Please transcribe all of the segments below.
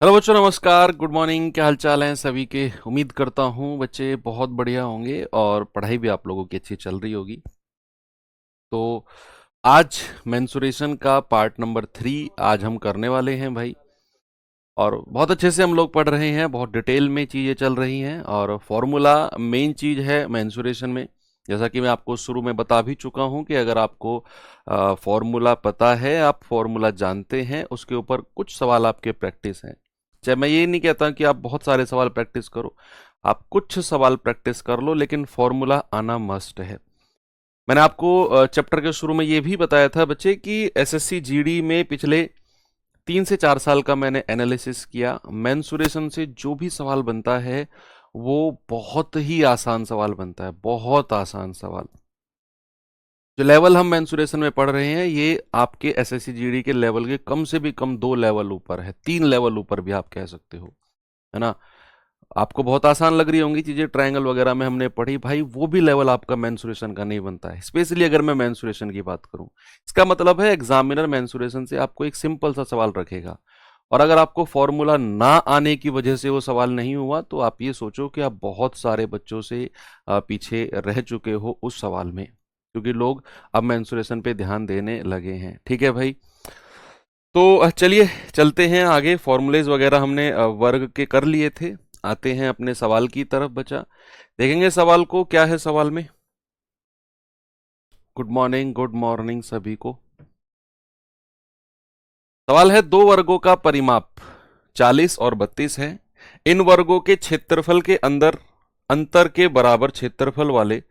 Hello बच्चों, नमस्कार, good morning. क्या हाल चाल हैं सभी के। उम्मीद करता हूँ बच्चे बहुत बढ़िया होंगे और पढ़ाई भी आप लोगों की अच्छी चल रही होगी। तो आज मेंसुरेशन का पार्ट नंबर 3 आज हम करने वाले हैं भाई। और बहुत अच्छे से हम लोग पढ़ रहे हैं, बहुत डिटेल में चीज़ें चल रही हैं और फॉर्मूला मेन चीज़ है मेंसुरेशन में। जैसा कि मैं आपको शुरू में बता भी चुका हूं कि अगर आपको फॉर्मूला पता है, आप फॉर्मूला जानते हैं, उसके ऊपर कुछ सवाल आपके प्रैक्टिस हैं। चाहे मैं ये नहीं कहता कि आप बहुत सारे सवाल प्रैक्टिस करो, आप कुछ सवाल प्रैक्टिस कर लो, लेकिन फॉर्मूला आना मस्ट है। मैंने आपको चैप्टर के शुरू में ये भी बताया था बच्चे कि एसएससी जीडी में पिछले 3 से 4 साल का मैंने एनालिसिस किया। मेंसुरेशन से जो भी सवाल बनता है वो बहुत ही आसान सवाल बनता है, बहुत आसान सवाल। जो लेवल हम मेंसुरेशन में पढ़ रहे हैं ये आपके एसएससी जीडी के लेवल के कम से भी कम 2 लेवल ऊपर है, 3 लेवल ऊपर भी आप कह सकते हो, है ना। आपको बहुत आसान लग रही होंगी चीजें, ट्रायंगल वगैरह में हमने पढ़ी भाई, वो भी लेवल आपका मेंसुरेशन का नहीं बनता है। स्पेशली अगर मैं मेंसुरेशन की बात करूं, इसका मतलब है एग्जामिनर मेंसुरेशन से आपको एक सिंपल सा सवाल रखेगा और अगर आपको फॉर्मूला ना आने की वजह से वो सवाल नहीं हुआ तो आप ये सोचो कि आप बहुत सारे बच्चों से पीछे रह चुके हो उस सवाल में, क्योंकि लोग अब मेंसुरेशन पे ध्यान देने लगे हैं। ठीक है भाई, तो चलिए चलते हैं आगे। फॉर्मूलेज वगैरह हमने वर्ग के कर लिए थे। आते हैं अपने सवाल की तरफ बच्चा। देखेंगे सवाल को, क्या है सवाल में। गुड मॉर्निंग सभी को। सवाल है, दो वर्गों का परिमाप 40 और 32 है। इन वर्गों के क्षेत्रफल के अंदर अंतर के बराबर क्षेत्रफल वाले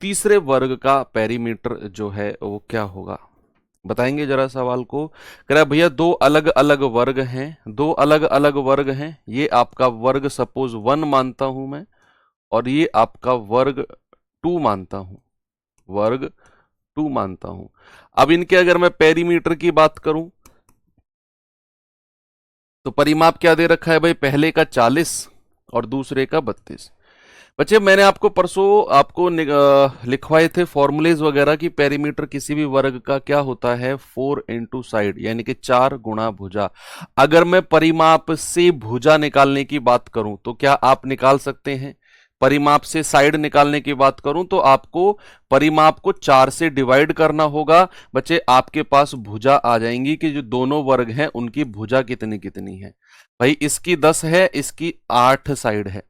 तीसरे वर्ग का पेरीमीटर जो है वो क्या होगा। बताएंगे जरा सवाल को। कह रहा है भैया दो अलग अलग वर्ग हैं, दो अलग अलग वर्ग हैं। ये आपका वर्ग सपोज 1 मानता हूं मैं और ये आपका वर्ग 2 मानता हूं, वर्ग 2 मानता हूं। अब इनके अगर मैं पेरीमीटर की बात करूं तो परिमाप क्या दे रखा है भाई, पहले का 40 और दूसरे का 32। बच्चे मैंने आपको परसों आपको लिखवाए थे फॉर्मूलेज वगैरह की, पेरीमीटर किसी भी वर्ग का क्या होता है 4 इंटू साइड, यानी कि 4 गुणा भुजा। अगर मैं परिमाप से भुजा निकालने की बात करूं तो क्या आप निकाल सकते हैं। परिमाप से साइड निकालने की बात करूं तो आपको परिमाप को 4 से डिवाइड करना होगा। बच्चे आपके पास भुजा आ जाएंगी कि जो दोनों वर्ग हैं उनकी भुजा कितनी कितनी है। भाई इसकी 10 है, इसकी 8 साइड है,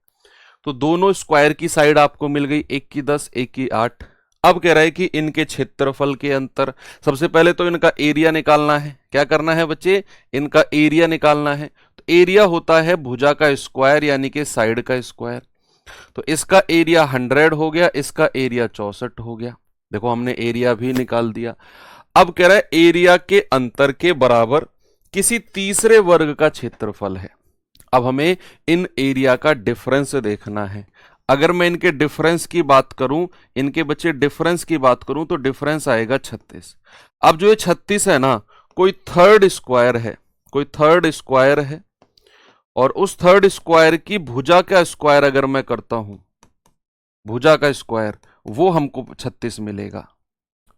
तो दोनों स्क्वायर की साइड आपको मिल गई, एक की 10 एक की 8। अब कह रहा है कि इनके क्षेत्रफल के अंतर, सबसे पहले तो इनका एरिया निकालना है। क्या करना है बच्चे, इनका एरिया निकालना है। तो एरिया होता है भुजा का स्क्वायर यानी कि साइड का स्क्वायर। तो इसका एरिया 100 हो गया, इसका एरिया 64 हो गया। देखो हमने एरिया भी निकाल दिया। अब कह रहा है एरिया के अंतर के बराबर किसी तीसरे वर्ग का क्षेत्रफल है। अब हमें इन एरिया का डिफरेंस देखना है। अगर मैं इनके डिफरेंस की बात करूं, इनके बच्चे डिफरेंस की बात करूं तो डिफरेंस आएगा 36। अब जो ये 36 है ना, कोई थर्ड स्क्वायर है, कोई थर्ड स्क्वायर है और उस थर्ड स्क्वायर की भुजा का स्क्वायर अगर मैं करता हूं, भुजा का स्क्वायर, वो हमको 36 मिलेगा।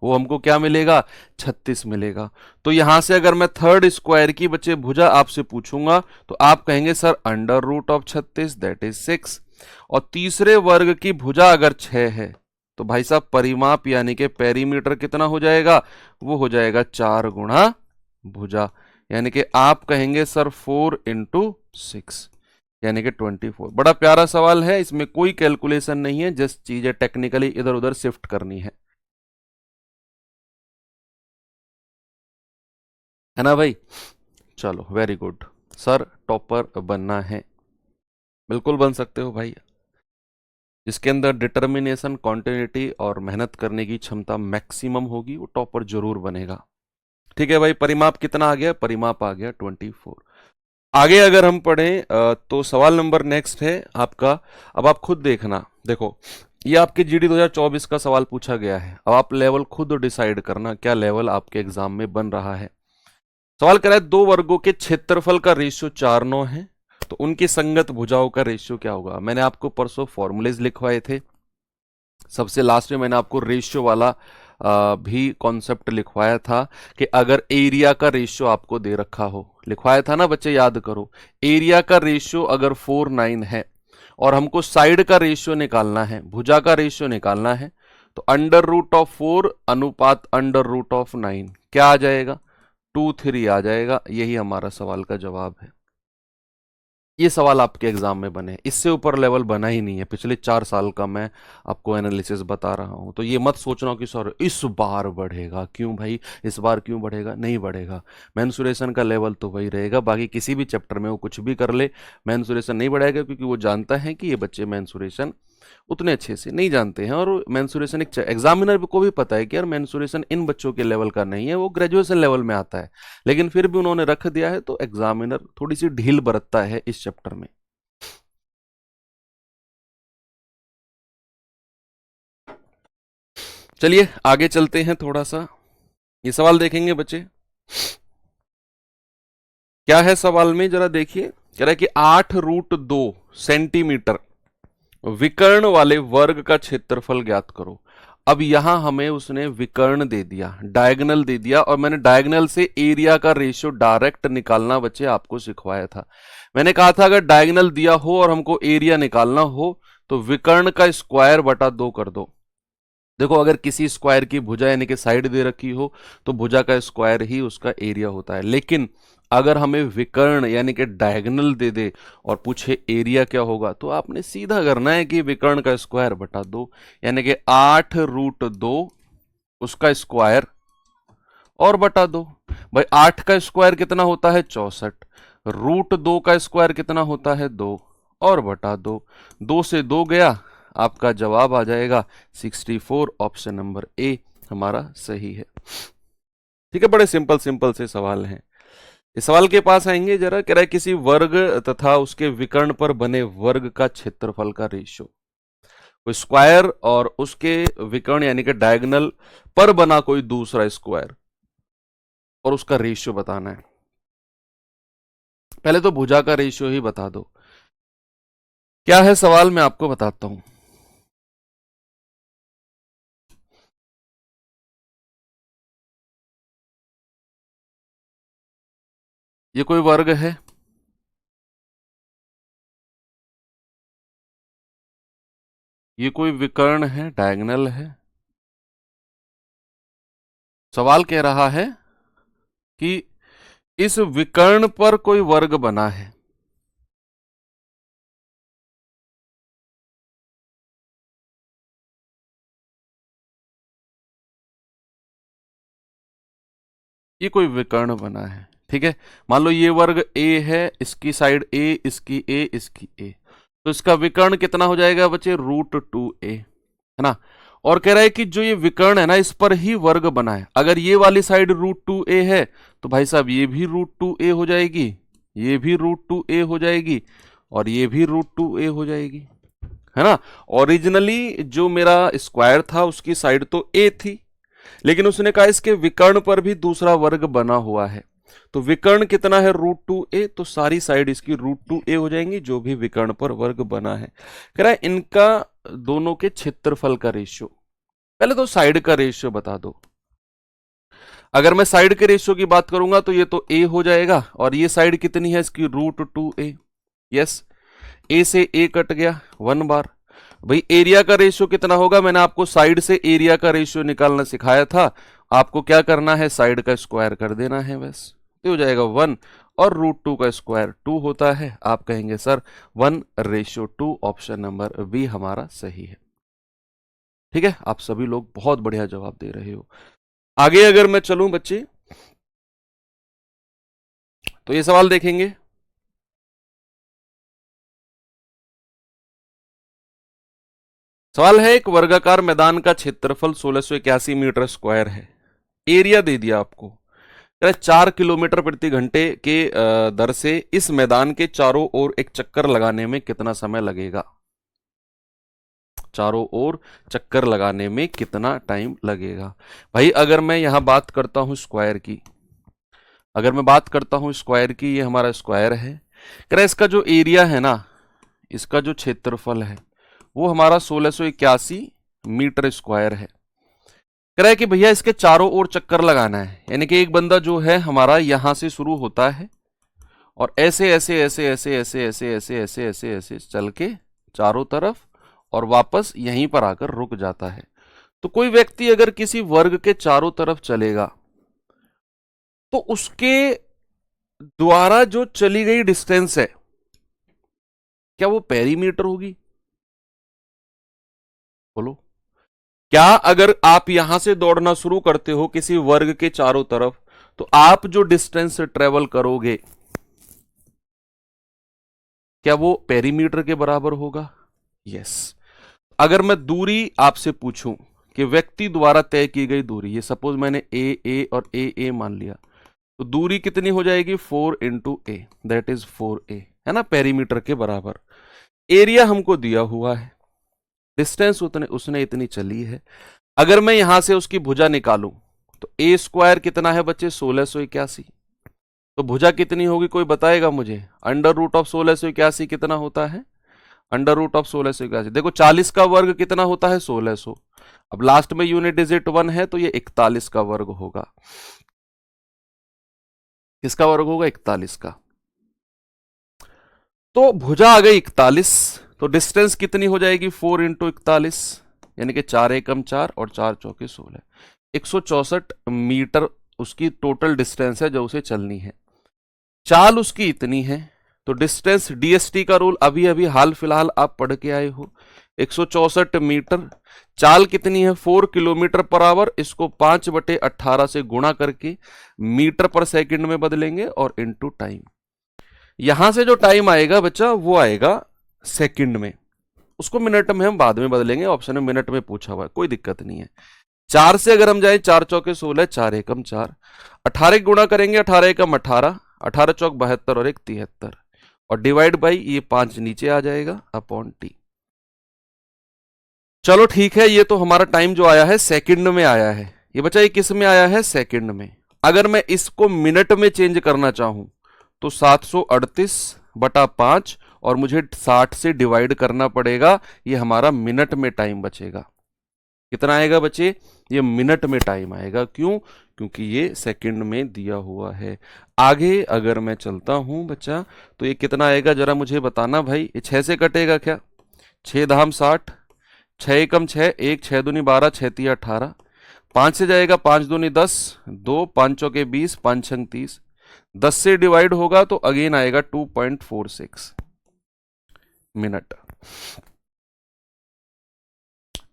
वो हमको क्या मिलेगा, 36 मिलेगा। तो यहां से अगर मैं थर्ड स्क्वायर की बच्चे भुजा आपसे पूछूंगा तो आप कहेंगे sir under root of 36 that is 6। और तीसरे वर्ग की भुजा अगर 6 है तो भाई साहब परिमाप यानी कि पेरीमीटर कितना हो जाएगा, वो हो जाएगा 4 गुणा भुजा, यानी कि आप कहेंगे सर 4 इंटू 6 यानी कि 24। बड़ा प्यारा सवाल है, इसमें कोई कैलकुलेशन नहीं है, जस्ट चीजें टेक्निकली इधर उधर शिफ्ट करनी है ना भाई। चलो वेरी गुड। सर टॉपर बनना है, बिल्कुल बन सकते हो भाई। जिसके अंदर डिटर्मिनेशन, कॉन्टिन्यूटी और मेहनत करने की क्षमता मैक्सिमम होगी वो टॉपर जरूर बनेगा। ठीक है भाई, परिमाप कितना आ गया, परिमाप आ गया 24। आगे अगर हम पढ़ें तो सवाल नंबर नेक्स्ट है आपका। अब आप खुद देखना, देखो ये आपके जीडी 2024 का सवाल पूछा गया है। अब आप लेवल खुद डिसाइड करना क्या लेवल आपके एग्जाम में बन रहा है। सवाल कर रहा है दो वर्गों के क्षेत्रफल का रेशियो 4:9 है, तो उनकी संगत भुजाओं का रेशियो क्या होगा। मैंने आपको परसों फॉर्मूलेज लिखवाए थे, सबसे लास्ट में मैंने आपको रेशियो वाला भी कॉन्सेप्ट लिखवाया था कि अगर एरिया का रेशियो आपको दे रखा हो, लिखवाया था ना बच्चे, याद करो। एरिया का रेशियो अगर 4:9 है और हमको साइड का रेशियो निकालना है, भुजा का रेशियो निकालना है, तो √4 अनुपात √9 क्या आ जाएगा? 2:3 आ जाएगा। यही हमारा सवाल का जवाब है। ये सवाल आपके एग्जाम में बने, इससे ऊपर लेवल बना ही नहीं है। पिछले 4 साल का मैं आपको एनालिसिस बता रहा हूं, तो ये मत सोचना कि सर इस बार बढ़ेगा। क्यों भाई, इस बार क्यों बढ़ेगा? नहीं बढ़ेगा। मेंसुरेशन का लेवल तो वही रहेगा, बाकी किसी भी चैप्टर में वो कुछ भी कर ले, मेंसुरेशन नहीं बढ़ाएगा, क्योंकि वो जानता है कि ये बच्चे मेंसुरेशन उतने अच्छे से नहीं जानते हैं। और मेंसुरेशन एक एग्जामिनर को भी पता है कि यार मेंसुरेशन इन बच्चों के लेवल का नहीं है, वो ग्रेजुएशन लेवल में आता है, लेकिन फिर भी उन्होंने रख दिया है, तो एग्जामिनर थोड़ी सी ढील बरतता है इस चैप्टर में। चलिए आगे चलते हैं थोड़ा सा। ये सवाल देखेंगे बच्चे, क्या है सवाल में, जरा देखिए। कह रहा है कि 8√2 सेंटीमीटर विकर्ण वाले वर्ग का क्षेत्रफल ज्ञात करो। अब यहां हमें उसने विकर्ण दे दिया, डायगोनल दे दिया, और मैंने डायगोनल से एरिया का रेशियो डायरेक्ट निकालना बच्चे आपको सिखवाया था। मैंने कहा था अगर डायगोनल दिया हो और हमको एरिया निकालना हो तो विकर्ण का स्क्वायर बटा 2 कर दो। देखो अगर किसी स्क्वायर की भुजा यानी कि साइड दे रखी हो तो भुजा का स्क्वायर ही उसका एरिया होता है, लेकिन अगर हमें विकर्ण यानी कि डायगोनल दे दे और पूछे एरिया क्या होगा, तो आपने सीधा करना है कि विकर्ण का स्क्वायर बटा 2, यानी कि 8√2 उसका स्क्वायर और बटा 2। भाई 8 का स्क्वायर कितना होता है? 64। √2 का स्क्वायर कितना होता है? 2 और बटा 2। 2 से 2 गया, आपका जवाब आ जाएगा 64। ऑप्शन नंबर ए हमारा सही है। ठीक है, बड़े सिंपल सिंपल से सवाल हैं। इस सवाल के पास आएंगे, जरा कह रहा है किसी वर्ग तथा उसके विकर्ण पर बने वर्ग का क्षेत्रफल का रेशियो। कोई स्क्वायर और उसके विकर्ण यानी कि डायगोनल पर बना कोई दूसरा स्क्वायर और उसका रेशियो बताना है। पहले तो भुजा का रेशियो ही बता दो। क्या है सवाल, मैं आपको बताता हूं। ये कोई वर्ग है, ये कोई विकर्ण है, डायगोनल है। सवाल कह रहा है कि इस विकर्ण पर कोई वर्ग बना है। ये कोई विकर्ण बना है, ठीक है। मान लो ये वर्ग ए है, इसकी साइड ए, इसकी ए, इसकी ए, तो इसका विकर्ण कितना हो जाएगा बच्चे? √2a, है ना। और कह रहा है कि जो ये विकर्ण है ना, इस पर ही वर्ग बना है। अगर ये वाली साइड √2a है तो भाई साहब ये भी √2a हो जाएगी, ये भी √2a हो जाएगी, और ये भी √2a हो जाएगी, है ना। ओरिजिनली जो मेरा स्क्वायर था उसकी साइड तो a थी, लेकिन उसने कहा इसके विकर्ण पर भी दूसरा वर्ग बना हुआ है, तो विकर्ण कितना है? √2a, तो सारी साइड इसकी √2a हो जाएंगी जो भी विकर्ण पर वर्ग बना है। कह रहा है इनका दोनों के क्षेत्रफल का रेशियो। पहले तो साइड का रेशियो बता दो। अगर मैं साइड के रेशियो की बात करूंगा तो ये तो a हो जाएगा, और ये साइड कितनी है इसकी? √2a। यस, a से a कट गया 1 बार। भाई एरिया का रेशियो कितना होगा? मैंने आपको साइड से एरिया का रेशियो निकालना सिखाया था। आपको क्या करना है? साइड का स्क्वायर कर देना है, बस तो हो जाएगा 1, और √2 का स्क्वायर 2 होता है। आप कहेंगे सर 1:2। ऑप्शन नंबर बी हमारा सही है। ठीक है, आप सभी लोग बहुत बढ़िया जवाब दे रहे हो। आगे अगर मैं चलूं बच्चे, तो ये सवाल देखेंगे। सवाल है एक वर्गाकार मैदान का क्षेत्रफल 1681 मीटर स्क्वायर है। एरिया दे दिया आपको। 4 किलोमीटर प्रति घंटे के दर से इस मैदान के चारों ओर एक चक्कर लगाने में कितना समय लगेगा? चारों ओर चक्कर लगाने में कितना टाइम लगेगा? भाई अगर मैं यहां बात करता हूं स्क्वायर की, अगर मैं बात करता हूं स्क्वायर की, ये हमारा स्क्वायर है। कह रहा इसका जो एरिया है ना, इसका जो क्षेत्रफल है वो हमारा 1681 मीटर स्क्वायर है। कह रहा है कि भैया इसके चारों ओर चक्कर लगाना है, यानी कि एक बंदा जो है हमारा यहां से शुरू होता है और ऐसे ऐसे ऐसे ऐसे ऐसे ऐसे ऐसे ऐसे ऐसे ऐसे चल के चारों तरफ और वापस यहीं पर आकर रुक जाता है। तो कोई व्यक्ति अगर किसी वर्ग के चारों तरफ चलेगा तो उसके द्वारा जो चली गई डिस्टेंस है, क्या वो पेरीमीटर होगी? बोलो। क्या अगर आप यहां से दौड़ना शुरू करते हो किसी वर्ग के चारों तरफ, तो आप जो डिस्टेंस ट्रेवल करोगे क्या वो पेरीमीटर के बराबर होगा? यस। अगर मैं दूरी आपसे पूछूं कि व्यक्ति द्वारा तय की गई दूरी, ये सपोज मैंने ए और ए मान लिया, तो दूरी कितनी हो जाएगी? 4 into A, that is 4a, है ना, पेरीमीटर के बराबर। एरिया हमको दिया हुआ है, डिस्टेंस उसने इतनी चली है। अगर मैं यहां से उसकी भुजा निकालूं तो ए स्क्वायर कितना है बच्चे? 1681। तो भुजा कितनी होगी, कोई बताएगा मुझे? अंडर रूट ऑफ 1681 कितना होता है? अंडर रूट ऑफ 1681, देखो 40 का वर्ग कितना होता है? 1600। अब लास्ट में यूनिट डिजिट 1 है तो ये 41 का वर्ग होगा। किसका वर्ग होगा? 41 का। तो भुजा आ गई 41, तो डिस्टेंस कितनी हो जाएगी? 4 इंटू 41, यानी कि 4 एकम 4 और 4 चौके 16, 164 मीटर उसकी टोटल डिस्टेंस है जो उसे चलनी है। चाल उसकी इतनी है, तो डिस्टेंस डीएसटी का रूल अभी अभी हाल फिलहाल आप पढ़ के आए हो, 164 मीटर। चाल कितनी है? 4 किलोमीटर पर आवर। इसको 5/18 से गुणा करके मीटर पर सेकंड में बदलेंगे और इनटू टाइम। यहां से जो टाइम आएगा बच्चा वो आएगा सेकंड में, उसको मिनट में हम बाद में बदलेंगे, ऑप्शन में मिनट में पूछा हुआ है, कोई दिक्कत नहीं है। 4 से अगर हम जाए, 4 चौके 16, 4 एकम 4, 18 गुणा करेंगे, 18 एकम 18, 18 चौक 72 और 1 73, और डिवाइड बाई ये 5 नीचे आ जाएगा अपॉन टी। चलो ठीक है, ये तो हमारा टाइम जो आया है सेकंड में आया है। ये बच्चा ये किस में आया है? सेकंड में। अगर मैं इसको मिनट में चेंज करना चाहूं तो 738/5 और मुझे 60 से डिवाइड करना पड़ेगा, ये हमारा मिनट में टाइम बचेगा। कितना आएगा बच्चे? ये मिनट में टाइम आएगा। क्यों? क्योंकि ये सेकंड में दिया हुआ है। आगे अगर मैं चलता हूं बच्चा, तो ये कितना आएगा जरा मुझे बताना भाई। ये 6 से कटेगा क्या? 6 धाम 60, 6 एकम 6, 1 6 दूनी 12, 6 तिया 18, 5 से जाएगा, 5 दूनी 10, 2 5 चौके 20, 5 छंग 30, 10 से डिवाइड होगा तो अगेन आएगा 2.46 मिनट,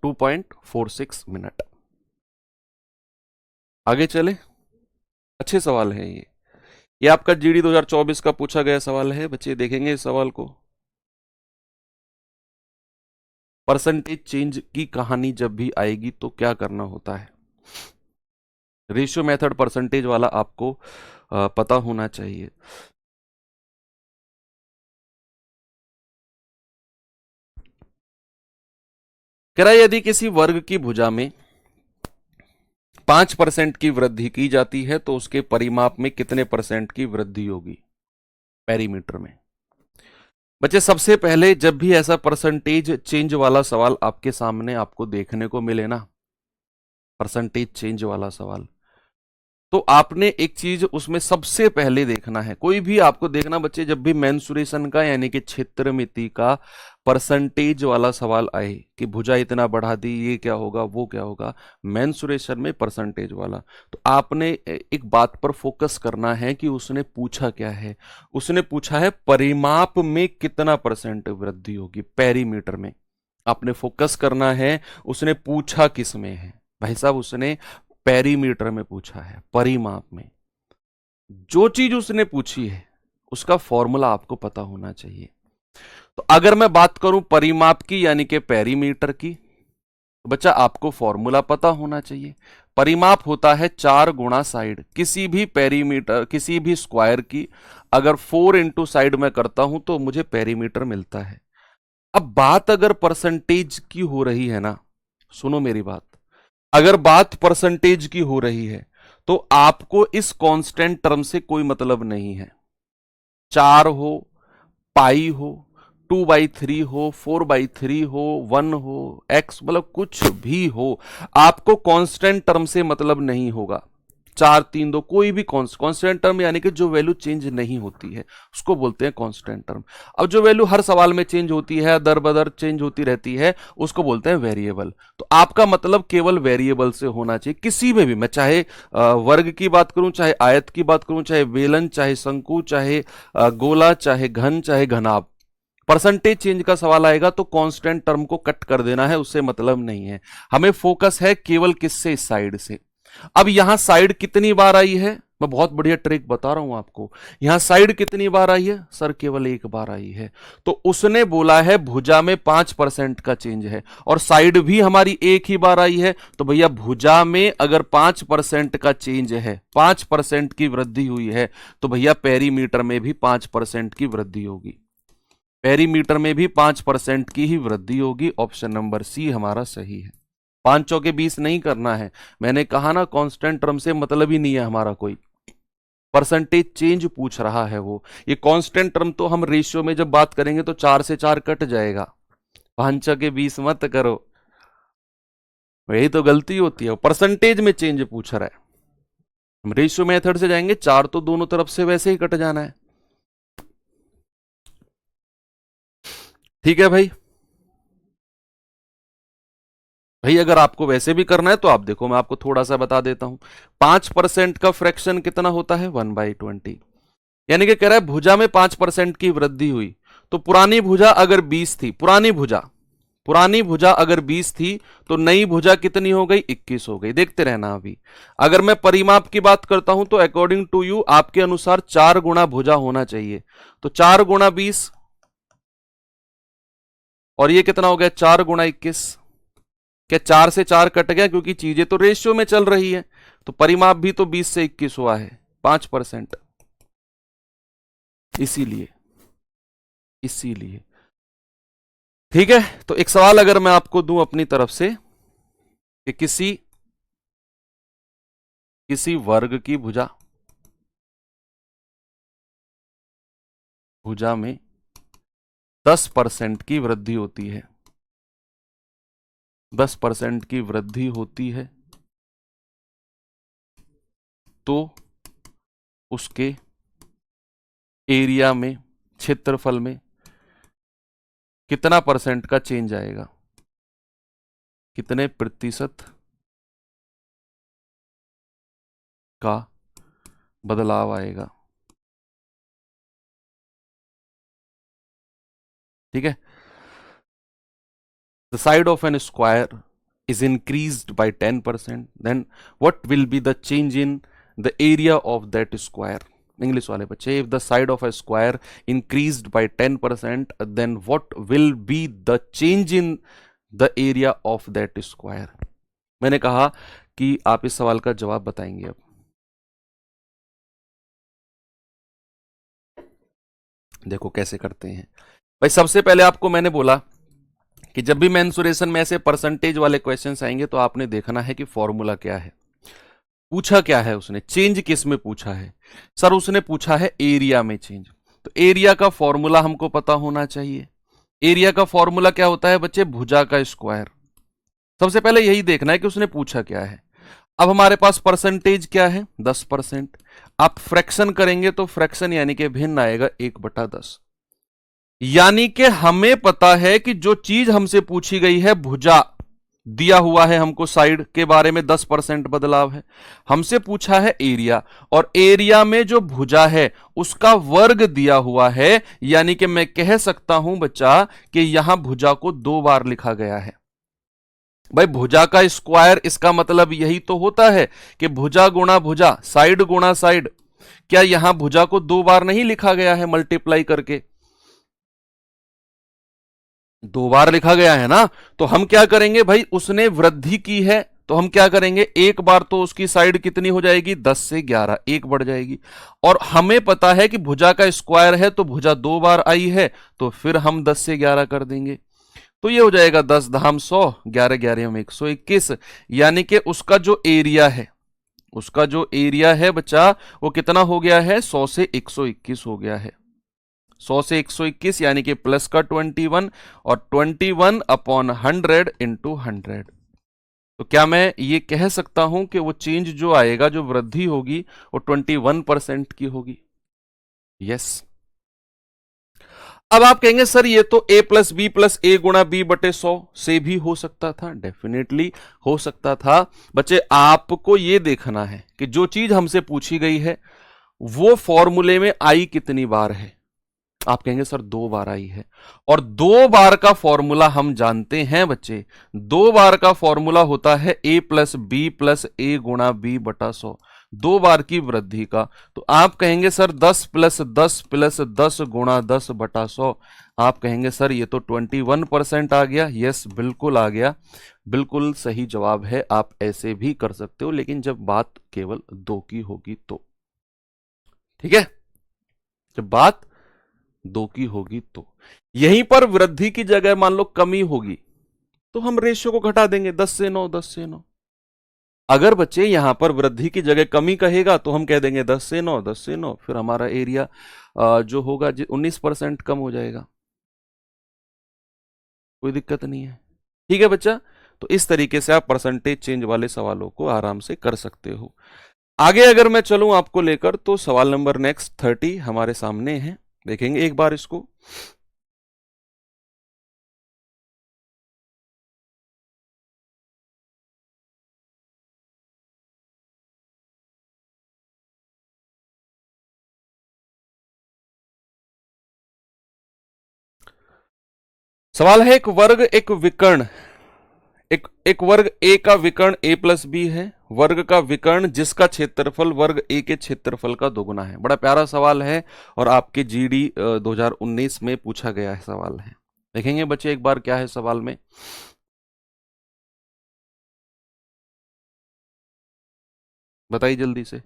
2.46 मिनट। आगे चले, अच्छे सवाल है ये आपका जीडी 2024 का पूछा गया सवाल है बच्चे, देखेंगे इस सवाल को। परसेंटेज चेंज की कहानी जब भी आएगी तो क्या करना होता है? रेशियो मेथड परसेंटेज वाला आपको पता होना चाहिए। कह रहा है यदि किसी वर्ग की भुजा में 5% की वृद्धि की जाती है तो उसके परिमाप में कितने परसेंट की वृद्धि होगी पेरीमीटर में? बच्चे सबसे पहले जब भी ऐसा परसेंटेज चेंज वाला सवाल आपके सामने आपको देखने को मिले ना, परसेंटेज चेंज वाला सवाल, तो आपने एक चीज उसमें सबसे पहले देखना है। कोई भी आपको देखना बच्चे, जब भी मेंसुरेशन का यानी कि क्षेत्रमिति का परसेंटेज वाला सवाल आए कि भुजा इतना बढ़ा दी, ये क्या होगा वो क्या होगा, मेंसुरेशन में परसेंटेज वाला, तो आपने एक बात पर फोकस करना है कि उसने पूछा क्या है। उसने पूछा है परिमाप में कितना परसेंट वृद्धि होगी, पेरीमीटर में आपने फोकस करना है। उसने पूछा किस में है भाई साहब? उसने पेरीमीटर में पूछा है, परिमाप में। जो चीज उसने पूछी है उसका फॉर्मूला आपको पता होना चाहिए। तो अगर मैं बात करूं परिमाप की यानी कि पेरीमीटर की, तो बच्चा आपको फॉर्मूला पता होना चाहिए। परिमाप होता है 4 गुणा साइड। किसी भी पेरीमीटर, किसी भी स्क्वायर की अगर 4 इंटू साइड में करता हूं तो मुझे पेरीमीटर मिलता है। अब बात अगर परसेंटेज की हो रही है ना, सुनो मेरी बात, अगर बात परसेंटेज की हो रही है तो आपको इस कांस्टेंट टर्म से कोई मतलब नहीं है। 4 हो, पाई हो, 2/3 हो, 4/3 हो, 1 हो, x, मतलब कुछ भी हो, आपको कांस्टेंट टर्म से मतलब नहीं होगा। 4, 3, 2 कोई भी कांस्टेंट टर्म यानी कि जो वैल्यू चेंज नहीं होती है उसको बोलते हैं कांस्टेंट टर्म। अब जो वैल्यू हर सवाल में चेंज होती है, दर बदर चेंज होती रहती है, उसको बोलते हैं वेरिएबल। तो आपका मतलब केवल वेरिएबल से होना चाहिए किसी में भी। मैं चाहे वर्ग की बात करूं, चाहे आयत की बात करूं, चाहे बेलन, चाहे शंकु, चाहे गोला, चाहे घन, चाहे घनाभ, परसेंटेज चेंज का सवाल आएगा तो कांस्टेंट टर्म को कट कर देना है, उससे मतलब नहीं है। हमें फोकस है केवल किससे, इस साइड से। अब यहां साइड कितनी बार आई है, मैं बहुत बढ़िया ट्रिक बता रहा हूं आपको। यहां साइड कितनी बार आई है सर, केवल एक बार आई है। तो उसने बोला है भुजा में 5% का चेंज है, और साइड भी हमारी एक ही बार आई है। तो भैया भुजा में अगर 5% का चेंज है, 5% की वृद्धि हुई है, तो भैया पेरीमीटर में भी 5% की वृद्धि होगी। पेरीमीटर में भी 5% की ही वृद्धि होगी। ऑप्शन नंबर सी हमारा सही है। 5 चौके 20 नहीं करना है। मैंने कहा ना कांस्टेंट टर्म से मतलब ही नहीं है हमारा कोई, परसेंटेज चेंज पूछ रहा है वो। ये कांस्टेंट टर्म तो हम रेशियो में जब बात करेंगे तो 4 से 4 कट जाएगा। 5 चौके 20 मत करो, यही तो गलती होती है। परसेंटेज में चेंज पूछ रहा है। हम रेशियो मेथड से जाएंगे, 4 तो दोनों तरफ से वैसे ही कट जाना है। ठीक है भाई। भाई अगर आपको वैसे भी करना है तो आप देखो, मैं आपको थोड़ा सा बता देता हूं। 5% का फ्रैक्शन कितना होता है, 1/20। यानी कि कह रहा है भुजा में 5% की वृद्धि हुई। तो पुरानी भुजा अगर 20 थी, पुरानी भुजा अगर 20 थी, तो नई भुजा कितनी हो गई, 21 हो गई। देखते रहना अभी। अगर मैं परिमाप की बात करता हूं तो अकॉर्डिंग टू यू आपके अनुसार 4 गुना भुजा होना चाहिए। तो 4 गुना 20, और ये कितना हो गया, 4 गुना 21। क्या 4 से 4 कट गया, क्योंकि चीजें तो रेशियो में चल रही है। तो परिमाप भी तो 20 से 21 हुआ है, 5%। इसीलिए इसीलिए ठीक है। तो एक सवाल अगर मैं आपको दूं अपनी तरफ से कि किसी वर्ग की भुजा में 10% की वृद्धि होती है, 10% की वृद्धि होती है, तो उसके एरिया में, क्षेत्रफल में कितना परसेंट का चेंज आएगा, कितने प्रतिशत का बदलाव आएगा। ठीक है। The side of an square is increased by 10%, then what will be the change in the area of that square? English वाले बच्चे, if the side of a square increased by 10%, then what will be the change in the area of that square? मैंने कहा कि आप इस सवाल का जवाब बताएंगे। अब देखो कैसे करते हैं भाई। सबसे पहले आपको मैंने बोला कि जब भी मेंसुरेशन में ऐसे परसेंटेज वाले क्वेश्चंस आएंगे तो आपने देखना है कि फॉर्मूला क्या है, पूछा क्या है उसने, चेंज किस में पूछा है। सर उसने पूछा है एरिया में चेंज, तो एरिया का फॉर्मूला हमको पता होना चाहिए। एरिया का फॉर्मूला क्या होता है बच्चे, भुजा का स्क्वायर। सबसे पहले यही देखना है कि उसने पूछा क्या है। अब हमारे पास परसेंटेज क्या है, 10%। आप फ्रैक्शन करेंगे तो फ्रैक्शन यानी कि भिन्न आएगा 1/10। यानी कि हमें पता है कि जो चीज हमसे पूछी गई है, भुजा दिया हुआ है हमको, साइड के बारे में 10% बदलाव है। हमसे पूछा है एरिया, और एरिया में जो भुजा है उसका वर्ग दिया हुआ है। यानी कि मैं कह सकता हूं बच्चा कि यहां भुजा को 2 बार लिखा गया है। भाई भुजा का स्क्वायर, इसका मतलब यही तो होता है कि भुजा गुणा भुजा, साइड गुणा साइड। क्या यहां भुजा को 2 बार नहीं लिखा गया है मल्टीप्लाई करके, 2 बार लिखा गया है ना। तो हम क्या करेंगे भाई, उसने वृद्धि की है तो हम क्या करेंगे, एक बार तो उसकी साइड कितनी हो जाएगी, 10 से 11, एक बढ़ जाएगी। और हमें पता है कि भुजा का स्क्वायर है तो भुजा 2 बार आई है, तो फिर हम 10 से 11 कर देंगे। तो ये हो जाएगा 10 धाम 100, 11 11 हम 121। यानी कि उसका जो एरिया है, बच्चा वो कितना हो गया है, 100 से 121 हो गया है। 100 से 121 यानी कि प्लस का 21 और 21/100 इंटू 100। तो क्या मैं ये कह सकता हूं कि वो चेंज जो आएगा, जो वृद्धि होगी, वो 21% की होगी? यस। अब आप कहेंगे सर ये तो a प्लस बी प्लस ए गुणा बी बटे 100 से भी हो सकता था। डेफिनेटली हो सकता था। बच्चे आपको ये देखना है कि जो चीज हमसे पूछी गई है वो फॉर्मूले में आई कितनी बार है। आप कहेंगे सर 2 बार आई है, और 2 बार का फॉर्मूला हम जानते हैं बच्चे। 2 बार का फॉर्मूला होता है a प्लस बी प्लस ए गुणा बी बटा 100, 2 बार की वृद्धि का। तो आप कहेंगे सर 10 प्लस 10 प्लस 10 गुणा 10 बटा 100। आप कहेंगे सर ये तो 21% आ गया। यस, बिल्कुल आ गया, बिल्कुल सही जवाब है। आप ऐसे भी कर सकते हो, लेकिन जब बात केवल 2 की होगी तो। ठीक है, जब बात 2 की होगी तो। यहीं पर वृद्धि की जगह मान लो कमी होगी तो हम रेशियो को घटा देंगे 10 से 9, 10 से 9। अगर बच्चे यहां पर वृद्धि की जगह कमी कहेगा तो हम कह देंगे 10 से 9, 10 से 9, फिर हमारा एरिया जो होगा 19% कम हो जाएगा। कोई दिक्कत नहीं है। ठीक है बच्चा, तो इस तरीके से आप परसेंटेज चेंज वाले सवालों को आराम से कर सकते हो। आगे अगर मैं चलूं आपको लेकर, तो सवाल नंबर नेक्स्ट 30 हमारे सामने है। देखेंगे एक बार इसको। सवाल है, एक विकर्ण, एक वर्ग ए का विकर्ण a प्लस बी है, वर्ग का विकर्ण जिसका क्षेत्रफल वर्ग ए के क्षेत्रफल का दोगुना है। बड़ा प्यारा सवाल है और आपके जीडी 2019 में पूछा गया है सवाल है। देखेंगे बच्चे एक बार क्या है सवाल में। बताइए जल्दी से।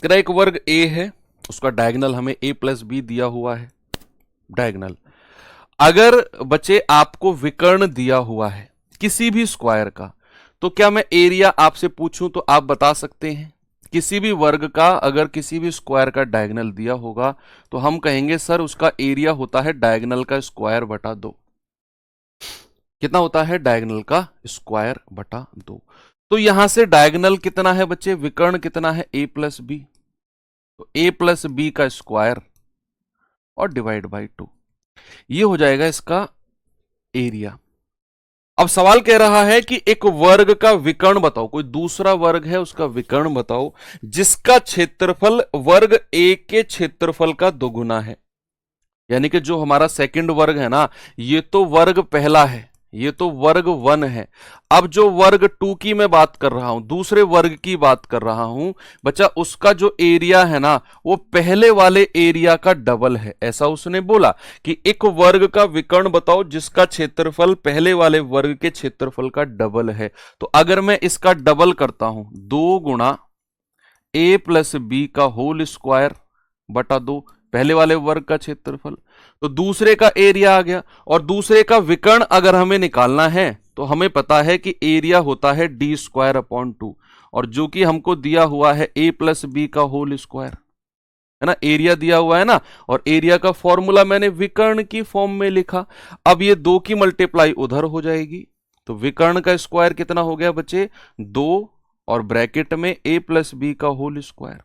तेरा एक वर्ग ए है, उसका डायगोनल हमें a प्लस बी दिया हुआ है, डायगोनल। अगर बच्चे आपको विकर्ण दिया हुआ है किसी भी स्क्वायर का, तो क्या मैं एरिया आपसे पूछूं तो आप बता सकते हैं? किसी भी वर्ग का अगर किसी भी स्क्वायर का डायगोनल दिया होगा तो हम कहेंगे सर उसका एरिया होता है डायगोनल का स्क्वायर बटा 2। कितना होता है? डायगोनल का स्क्वायर बटा 2। तो यहां से डायगोनल कितना है बच्चे? विकर्ण कितना है? a plus B. तो a प्लस बी का स्क्वायर और डिवाइड बाई 2, ये हो जाएगा इसका एरिया। अब सवाल कह रहा है कि एक वर्ग का विकर्ण बताओ, कोई दूसरा वर्ग है उसका विकर्ण बताओ जिसका क्षेत्रफल वर्ग ए के क्षेत्रफल का दोगुना है। यानी कि जो हमारा सेकंड वर्ग है ना, ये तो वर्ग पहला है, ये तो वर्ग 1 है। अब जो वर्ग 2 की मैं बात कर रहा हूं, दूसरे वर्ग की बात कर रहा हूं बच्चा, उसका जो एरिया है ना वो पहले वाले एरिया का डबल है। ऐसा उसने बोला कि एक वर्ग का विकर्ण बताओ जिसका क्षेत्रफल पहले वाले वर्ग के क्षेत्रफल का डबल है। तो अगर मैं इसका डबल करता हूं, 2 गुणा a प्लस बी का होल स्क्वायर बटा 2, पहले वाले वर्ग का क्षेत्रफल, तो दूसरे का एरिया आ गया। और दूसरे का विकर्ण अगर हमें निकालना है तो हमें पता है कि एरिया होता है डी स्क्वायर अपॉन 2, और जो कि हमको दिया हुआ है a प्लस बी का होल स्क्वायर, है ना, एरिया दिया हुआ है ना। और एरिया का फॉर्मूला मैंने विकर्ण की फॉर्म में लिखा। अब ये 2 की मल्टीप्लाई उधर हो जाएगी, तो विकर्ण का स्क्वायर कितना हो गया बच्चे? 2, और ब्रैकेट में a प्लस बी का होल स्क्वायर।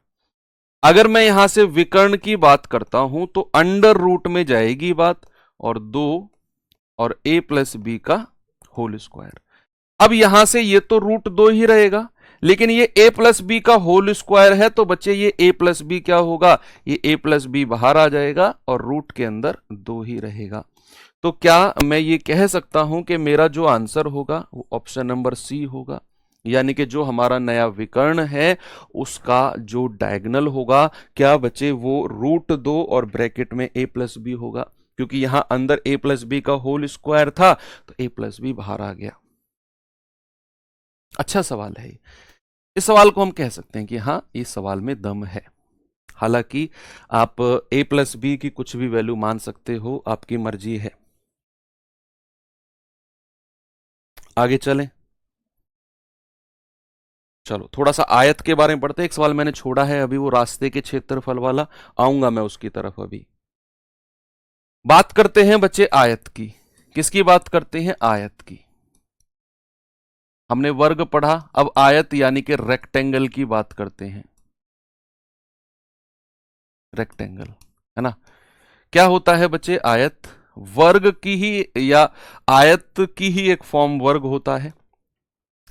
अगर मैं यहां से विकर्ण की बात करता हूं तो अंडर रूट में जाएगी बात, और 2 और a प्लस बी का होल स्क्वायर। अब यहां से ये तो रूट 2 ही रहेगा, लेकिन ये a प्लस बी का होल स्क्वायर है, तो बच्चे ये a प्लस बी क्या होगा? ये a प्लस बी बाहर आ जाएगा और रूट के अंदर 2 ही रहेगा। तो क्या मैं ये कह सकता हूं कि मेरा जो आंसर होगा वो ऑप्शन नंबर सी होगा? यानी कि जो हमारा नया विकर्ण है उसका जो डायगोनल होगा, क्या बच्चे, वो रूट 2 और ब्रैकेट में a प्लस बी होगा, क्योंकि यहां अंदर a प्लस बी का होल स्क्वायर था तो a प्लस बी बाहर आ गया। अच्छा सवाल है। इस सवाल को हम कह सकते हैं कि हाँ, इस सवाल में दम है। हालांकि आप a प्लस बी की कुछ भी वैल्यू मान सकते हो, आपकी मर्जी है। आगे चलें। चलो थोड़ा सा आयत के बारे में पढ़ते हैं। एक सवाल मैंने छोड़ा है अभी, वो रास्ते के क्षेत्रफल वाला, आऊंगा मैं उसकी तरफ। अभी बात करते हैं बच्चे आयत की। किसकी बात करते हैं? आयत की। हमने वर्ग पढ़ा, अब आयत यानी कि रेक्टेंगल की बात करते हैं। रेक्टेंगल है ना। क्या होता है बच्चे? आयत वर्ग की ही, या आयत की ही एक फॉर्म वर्ग होता है,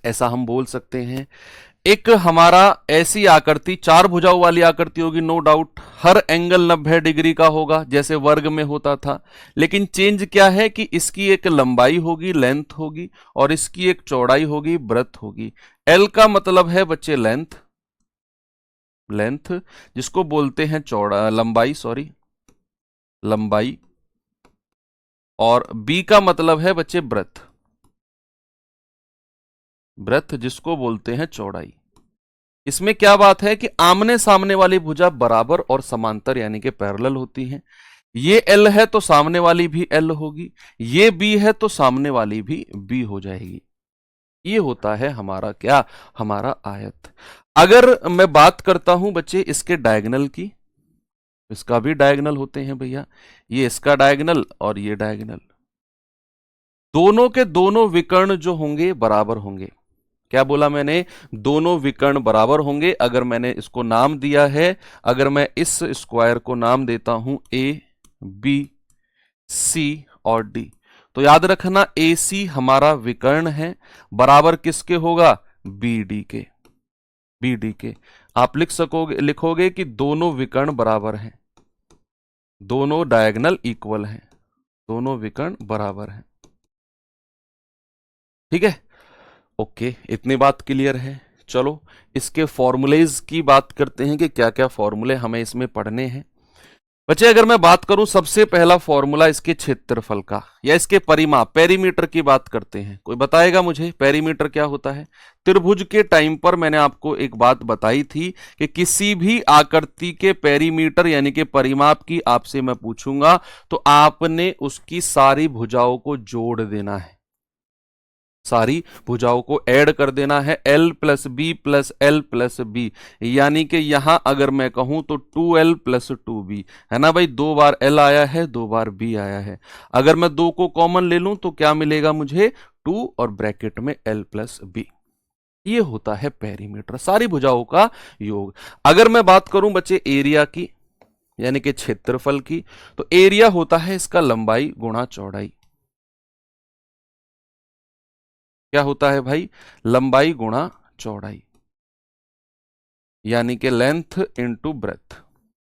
ऐसा हम बोल सकते हैं। एक हमारा ऐसी आकृति, चार भुजाओं वाली आकृति होगी, नो डाउट, हर एंगल 90 डिग्री का होगा जैसे वर्ग में होता था। लेकिन चेंज क्या है कि इसकी एक लंबाई होगी, लेंथ होगी, और इसकी एक चौड़ाई होगी, ब्रेथ होगी। एल का मतलब है बच्चे लेंथ, लेंथ जिसको बोलते हैं चौड़ा, लंबाई, सॉरी लंबाई, और बी का मतलब है बच्चे ब्रेथ, ब्रेथ जिसको बोलते हैं चौड़ाई। इसमें क्या बात है कि आमने सामने वाली भुजा बराबर और समांतर यानी कि पैरेलल होती हैं। ये एल है तो सामने वाली भी एल होगी, ये बी है तो सामने वाली भी बी हो जाएगी। ये होता है हमारा क्या? हमारा आयत। अगर मैं बात करता हूं बच्चे इसके डायगोनल की, इसका भी डायगोनल होते हैं भैया, ये इसका डायगोनल और ये डायगोनल, दोनों के दोनों विकर्ण जो होंगे बराबर होंगे। क्या बोला मैंने? दोनों विकर्ण बराबर होंगे। अगर मैंने इसको नाम दिया है, अगर मैं इस स्क्वायर को नाम देता हूं ए बी सी और डी, तो याद रखना ए सी हमारा विकर्ण है, बराबर किसके होगा? बी डी के, बी डी के। आप लिखोगे कि दोनों विकर्ण बराबर हैं, दोनों डायगोनल इक्वल हैं, दोनों विकर्ण बराबर हैं। ठीक है, ओके, इतनी बात क्लियर है। चलो इसके फॉर्मूलेज की बात करते हैं कि क्या क्या फॉर्मूले हमें इसमें पढ़ने हैं। बच्चे अगर मैं बात करूं, सबसे पहला फॉर्मूला इसके क्षेत्रफल का या इसके परिमाप, पेरीमीटर की बात करते हैं। कोई बताएगा मुझे पेरीमीटर क्या होता है? त्रिभुज के टाइम पर मैंने आपको एक बात बताई थी कि किसी भी आकृति के पेरीमीटर यानी कि परिमाप की आपसे मैं पूछूंगा तो आपने उसकी सारी भुजाओं को जोड़ देना है, सारी भुजाओं को ऐड कर देना है, L plus B plus L plus B. यानी कि यहां अगर मैं कहूं तो 2L प्लस 2B है ना भाई, दो बार L आया है, दो बार B आया है। अगर मैं दो को कॉमन ले लूं तो क्या मिलेगा मुझे? 2 और ब्रैकेट में L प्लस B। ये होता है पेरीमीटर, सारी भुजाओं का योग। अगर मैं बात करूं बच्चे एरिया की यानी कि क्षेत्रफल की, तो एरिया होता है इसका लंबाई गुणा चौड़ाई। क्या होता है भाई? लंबाई गुणा चौड़ाई, यानी कि length into breadth,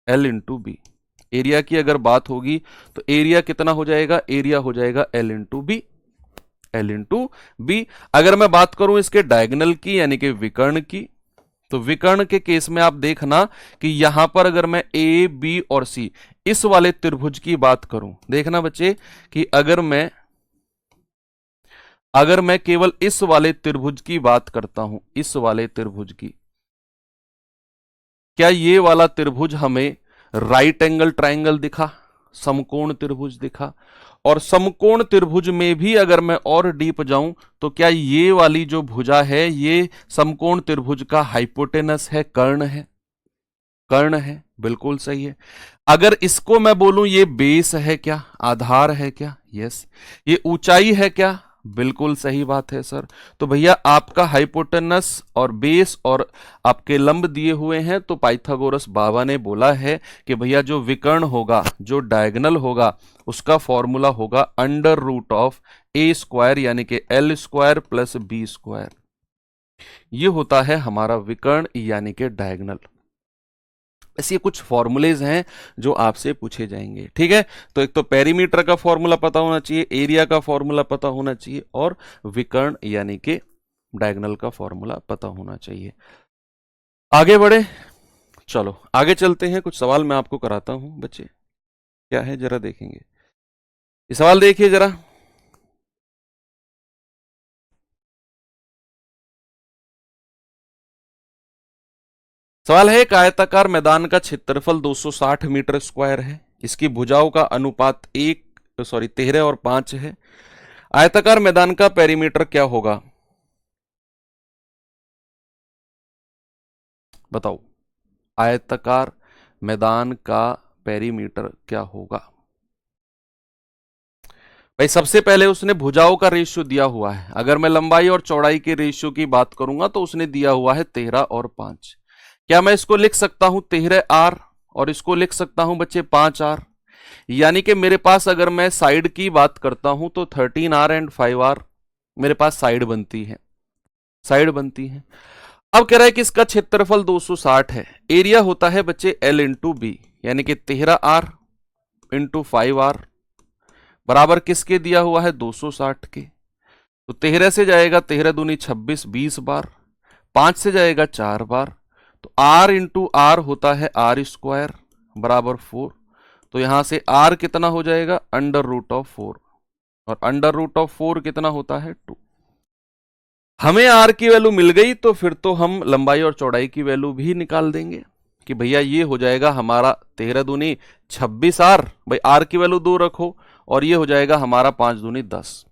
L into B. Area की अगर बात होगी तो एरिया कितना हो जाएगा? एरिया हो जाएगा L into B, L into B. अगर मैं बात करूं इसके डायगोनल की यानी कि विकर्ण की, तो विकर्ण के केस में आप देखना कि यहां पर अगर मैं ए बी और सी इस वाले त्रिभुज की बात करूं, देखना बच्चे कि अगर मैं केवल इस वाले त्रिभुज की बात करता हूं, इस वाले त्रिभुज की, क्या ये वाला त्रिभुज हमें राइट एंगल ट्राइंगल दिखा, समकोण त्रिभुज दिखा? और समकोण त्रिभुज में भी अगर मैं और डीप जाऊं तो क्या ये वाली जो भुजा है ये समकोण त्रिभुज का हाइपोटेनस है, कर्ण है? कर्ण है, बिल्कुल सही है। अगर इसको मैं बोलूं ये बेस है क्या, आधार है क्या? यस। ये ऊंचाई है क्या? बिल्कुल सही बात है सर। तो भैया आपका हाइपोटेनस और बेस और आपके लंब दिए हुए हैं, तो पाइथागोरस बाबा ने बोला है कि भैया जो विकर्ण होगा, जो डायगोनल होगा, उसका फॉर्मूला होगा under root of A square यानी कि L square plus B square. ये होता है हमारा विकर्ण यानी कि डायगोनल। ऐसे कुछ फॉर्मूलेज हैं जो आपसे पूछे जाएंगे। ठीक है, तो एक तो पेरीमीटर का फॉर्मूला पता होना चाहिए, एरिया का फॉर्मूला पता होना चाहिए, और विकर्ण यानी कि डायगोनल का फॉर्मूला पता होना चाहिए। आगे बढ़े, चलो आगे चलते हैं। कुछ सवाल मैं आपको कराता हूं बच्चे, क्या है जरा देखेंगे। ये सवाल देखिए जरा। सवाल है, एक आयताकार मैदान का क्षेत्रफल 260 मीटर स्क्वायर है, इसकी भुजाओं का अनुपात 13 और 5 है। आयताकार मैदान का पेरीमीटर क्या होगा? बताओ, आयताकार मैदान का पेरीमीटर क्या होगा? भाई सबसे पहले उसने भुजाओं का रेशियो दिया हुआ है। अगर मैं लंबाई और चौड़ाई के रेशियो की बात करूंगा तो उसने दिया हुआ है 13 और 5। क्या मैं इसको लिख सकता हूं 13R और इसको लिख सकता हूं बच्चे 5R? यानी कि मेरे पास अगर मैं साइड की बात करता हूं तो 13R एंड 5R मेरे पास साइड बनती है, साइड बनती है। अब कह रहा है कि इसका क्षेत्रफल 260 है। एरिया होता है बच्चे L इंटू बी, यानी कि 13R इंटू 5R बराबर किसके दिया हुआ है? 260 के। तो 13 से जाएगा 13 दूनी 26, 20 बार, 5 से जाएगा 4 बार, तो R इंटू आर होता है R स्क्वायर बराबर 4। तो यहां से R कितना हो जाएगा? अंडर रूट ऑफ 4, और अंडर रूट ऑफ 4 कितना होता है? 2। हमें R की वैल्यू मिल गई तो फिर तो हम लंबाई और चौड़ाई की वैल्यू भी निकाल देंगे कि भैया ये हो जाएगा हमारा 13 दूनी 26R, भाई R की वैल्यू 2 रखो, और ये हो जाएगा हमारा 5 दूनी 10।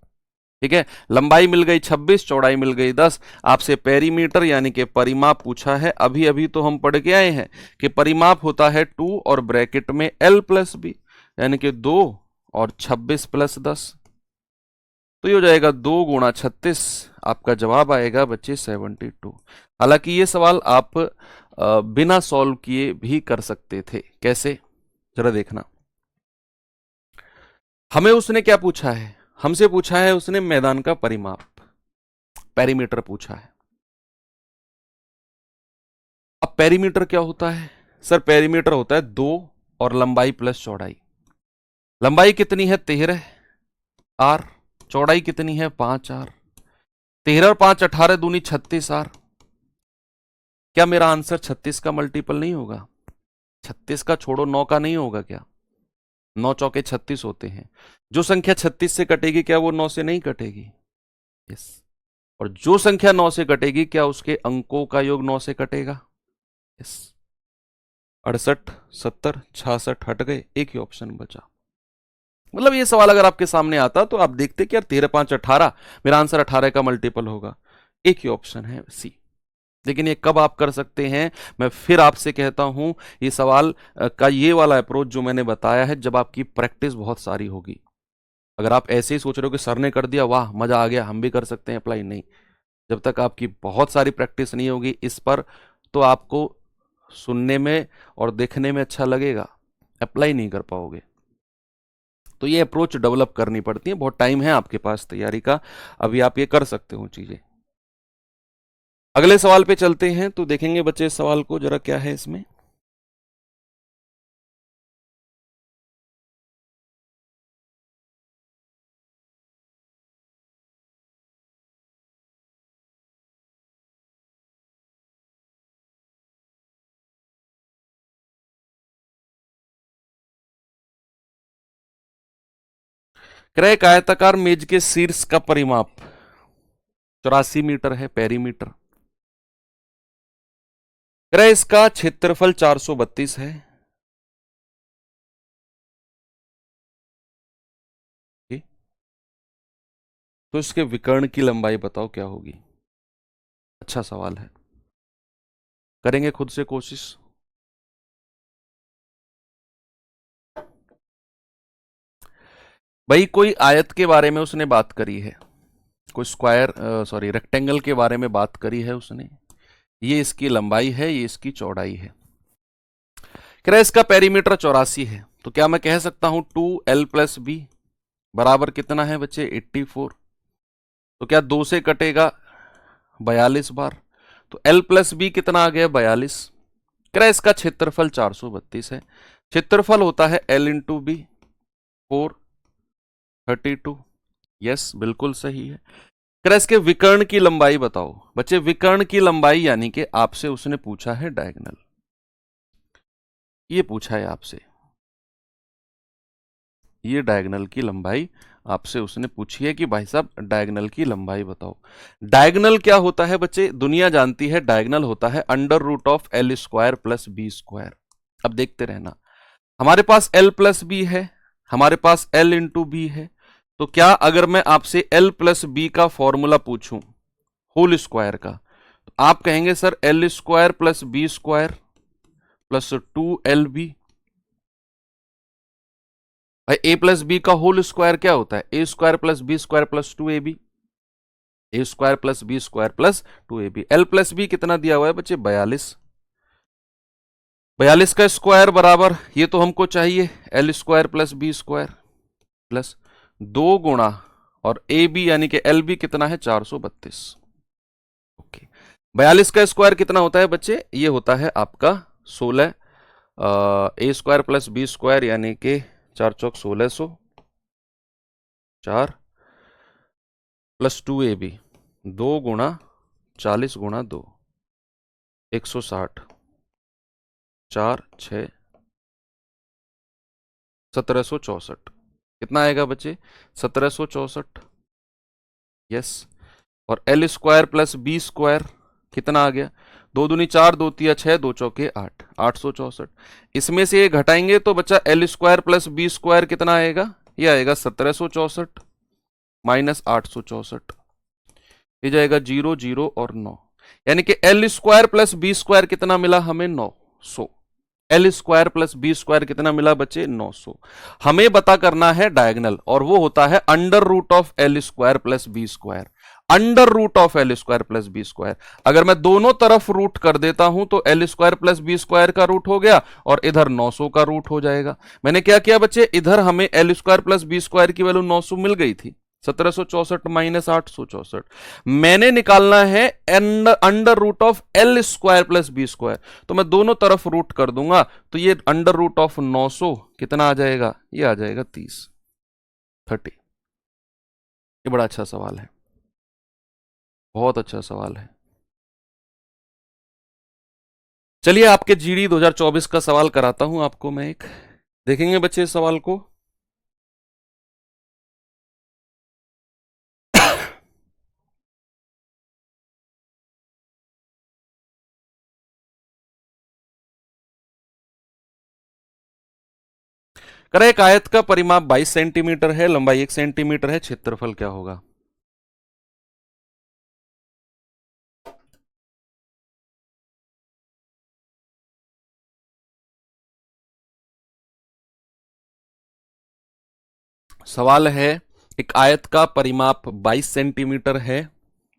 ठीक है, लंबाई मिल गई 26, चौड़ाई मिल गई 10। आपसे पेरीमीटर यानी कि परिमाप पूछा है। अभी अभी तो हम पढ़ के आए हैं कि परिमाप होता है 2 और ब्रैकेट में L प्लस बी, यानी कि 2 और 26 प्लस 10। तो ये हो जाएगा 2 गुणा 36। आपका जवाब आएगा बच्चे 72। हालांकि ये सवाल आप बिना सॉल्व किए भी कर सकते थे। कैसे, जरा देखना। हमें उसने क्या पूछा है? हमसे पूछा है उसने मैदान का परिमाप, पेरीमीटर पूछा है। अब पेरीमीटर क्या होता है? सर पेरीमीटर होता है 2 और लंबाई प्लस चौड़ाई। लंबाई कितनी है? 13R, चौड़ाई कितनी है? 5R। 13 और 5 18 दूनी 36R। क्या मेरा आंसर 36 का मल्टीपल नहीं होगा? 36 का छोड़ो, 9 का नहीं होगा क्या? 9 चौके 36 होते हैं। जो संख्या 36 से कटेगी क्या वो 9 से नहीं कटेगी? यस। और जो संख्या 9 से कटेगी क्या उसके अंकों का योग 9 से कटेगा? यस। 68, 70, 66 हट गए, एक ही ऑप्शन बचा। मतलब ये सवाल अगर आपके सामने आता तो आप देखते कि यार 13 5 18, मेरा आंसर 18 का मल्टीपल होगा। एक ही ऑप्शन है सी। लेकिन ये कब आप कर सकते हैं? मैं फिर आपसे कहता हूं, ये सवाल का ये वाला अप्रोच जो मैंने बताया है, जब आपकी प्रैक्टिस बहुत सारी होगी। अगर आप ऐसे ही सोच रहे हो कि सर ने कर दिया, वाह मजा आ गया, हम भी कर सकते हैं अप्लाई, नहीं। जब तक आपकी बहुत सारी प्रैक्टिस नहीं होगी इस पर, तो आपको सुनने में और देखने में अच्छा लगेगा, अप्लाई नहीं कर पाओगे। तो ये अप्रोच डेवलप करनी पड़ती है। बहुत टाइम है आपके पास तैयारी का, अभी आप ये कर सकते हो चीजें। अगले सवाल पे चलते हैं तो देखेंगे बच्चे इस सवाल को जरा क्या है इसमें। क्रय एक आयताकार मेज के शीर्ष का परिमाप 84 मीटर है, पेरीमीटर। क्रय इसका क्षेत्रफल 432 है। तो इसके विकर्ण की लंबाई बताओ क्या होगी? अच्छा सवाल है, करेंगे खुद से कोशिश। भाई कोई आयत के बारे में उसने बात करी है, कोई स्क्वायर सॉरी रेक्टेंगल के बारे में बात करी है उसने। ये इसकी लंबाई है, ये इसकी चौड़ाई है। कह रहा है इसका पेरीमीटर 84 है। तो क्या मैं कह सकता हूं 2L प्लस बी बराबर कितना है बच्चे? 84। तो क्या 2 से कटेगा? 42 बार। तो L प्लस बी कितना आ गया? 42। कह रहा है इसका क्षेत्रफल 432 है। क्षेत्रफल होता है L इंटू बी, 432। यस बिल्कुल सही है। कह रहा है इसके विकर्ण की लंबाई बताओ। बच्चे विकर्ण की लंबाई यानी कि आपसे उसने पूछा है डायगोनल, ये पूछा है आपसे, ये डायगोनल की लंबाई आपसे उसने पूछी है कि भाई साहब डायगोनल की लंबाई बताओ। डायगोनल क्या होता है बच्चे? दुनिया जानती है डायगोनल होता है under root of L square plus B square. अब देखते रहना, हमारे पास L प्लस बी है, हमारे पास L इंटू बी है। तो क्या अगर मैं आपसे L प्लस बी का फॉर्मूला पूछूं होल स्क्वायर का, तो आप कहेंगे sir L square plus B square plus 2LB। भाई ए प्लस बी का होल स्क्वायर क्या होता है? A square plus B square plus 2AB। A square plus B square plus 2AB। L plus B कितना दिया हुआ है बच्चे? 42। 42 का स्क्वायर बराबर, ये तो हमको चाहिए, L square plus B square plus 2 गुणा और ए बी यानी कि एल बी कितना है? 432। ओके, 42 का स्क्वायर कितना होता है बच्चे? ये होता है आपका 16। ए स्क्वायर प्लस बी स्क्वायर यानी कि 4 चौक 1600, 4 प्लस 2AB, 2 गुणा 40 गुणा 2, 160, 4 6 1764। कितना आएगा बच्चे? 1764। यस। और L square plus B square कितना आ गया? 2 दूनी 4, 2 तिया 6, 2 चौके 8, 864। इसमें से ये घटाएंगे तो बच्चा L square plus B square कितना आएगा? ये आएगा 1764 माइनस 864, ये जाएगा 0 0 और 9, यानी कि L square plus B square कितना मिला हमें? 900। L square plus B square कितना मिला बच्चे? 900। हमें पता करना है डायगोनल, और वो होता है under root of L square plus B square. Under root of L square plus B square, अगर मैं दोनों तरफ रूट कर देता हूं तो L square plus B square का रूट हो गया और इधर 900 का रूट हो जाएगा। मैंने क्या किया बच्चे? इधर हमें L square plus B square की वैल्यू 900 मिल गई थी, 1764 माइनस 864। मैंने निकालना है under root of L square plus B square, तो मैं दोनों तरफ रूट कर दूंगा, तो ये अंडर रूट ऑफ 900 कितना आ जाएगा? ये आ जाएगा 30। ये बड़ा अच्छा सवाल है, बहुत अच्छा सवाल है। चलिए आपके जीडी 2024 का सवाल कराता हूं आपको मैं एक, देखेंगे बच्चे इस सवाल को। करा, एक आयत का परिमाप 22 सेंटीमीटर है, लंबाई 1 सेंटीमीटर है, क्षेत्रफल क्या होगा? सवाल है, एक आयत का परिमाप 22 सेंटीमीटर है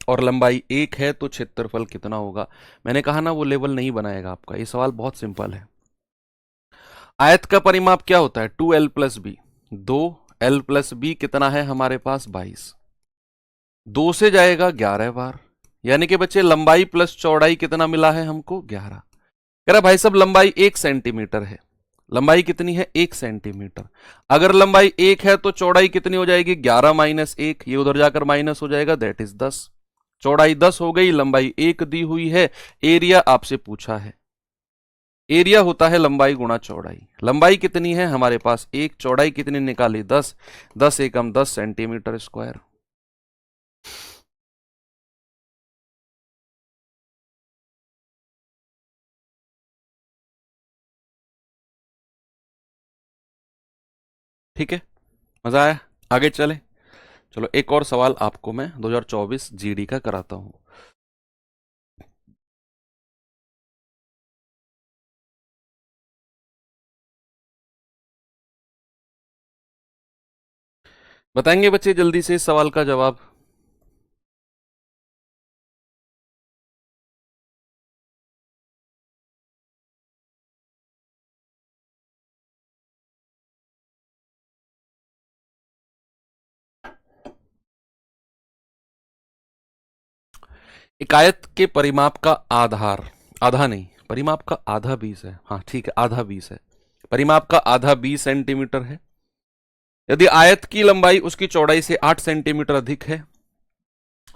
और लंबाई 1 है, तो क्षेत्रफल कितना होगा? मैंने कहा ना वो लेवल नहीं बनाएगा आपका, ये सवाल बहुत सिंपल है। आयत का परिमाप क्या होता है? 2L plus B, 2L plus B कितना है हमारे पास? 22। 2 से जाएगा 11 बार, यानी कि बच्चे लंबाई प्लस चौड़ाई कितना मिला है हमको? 11। कह रहा भाई साहब लंबाई 1 सेंटीमीटर है, लंबाई कितनी है? 1 सेंटीमीटर। अगर लंबाई 1 है तो चौड़ाई कितनी हो जाएगी? 11 माइनस 1, ये उधर जाकर माइनस हो जाएगा, दैट इज 10। चौड़ाई 10 हो गई, लंबाई 1 दी हुई है, एरिया आपसे पूछा है। एरिया होता है लंबाई गुणा चौड़ाई। लंबाई कितनी है हमारे पास? 1, चौड़ाई कितनी निकाली? 10, 10 एकम 10 सेंटीमीटर स्क्वायर। ठीक है, मजा आया? आगे चले, चलो एक और सवाल आपको मैं 2024 जीडी का कराता हूं। बताएंगे बच्चे जल्दी से इस सवाल का जवाब? एक आयत के परिमाप का आधार, आधा नहीं, परिमाप का आधा 20 है, हाँ ठीक है, आधा 20 है, परिमाप का आधा 20 सेंटीमीटर है। यदि आयत की लंबाई उसकी चौड़ाई से 8 सेंटीमीटर अधिक है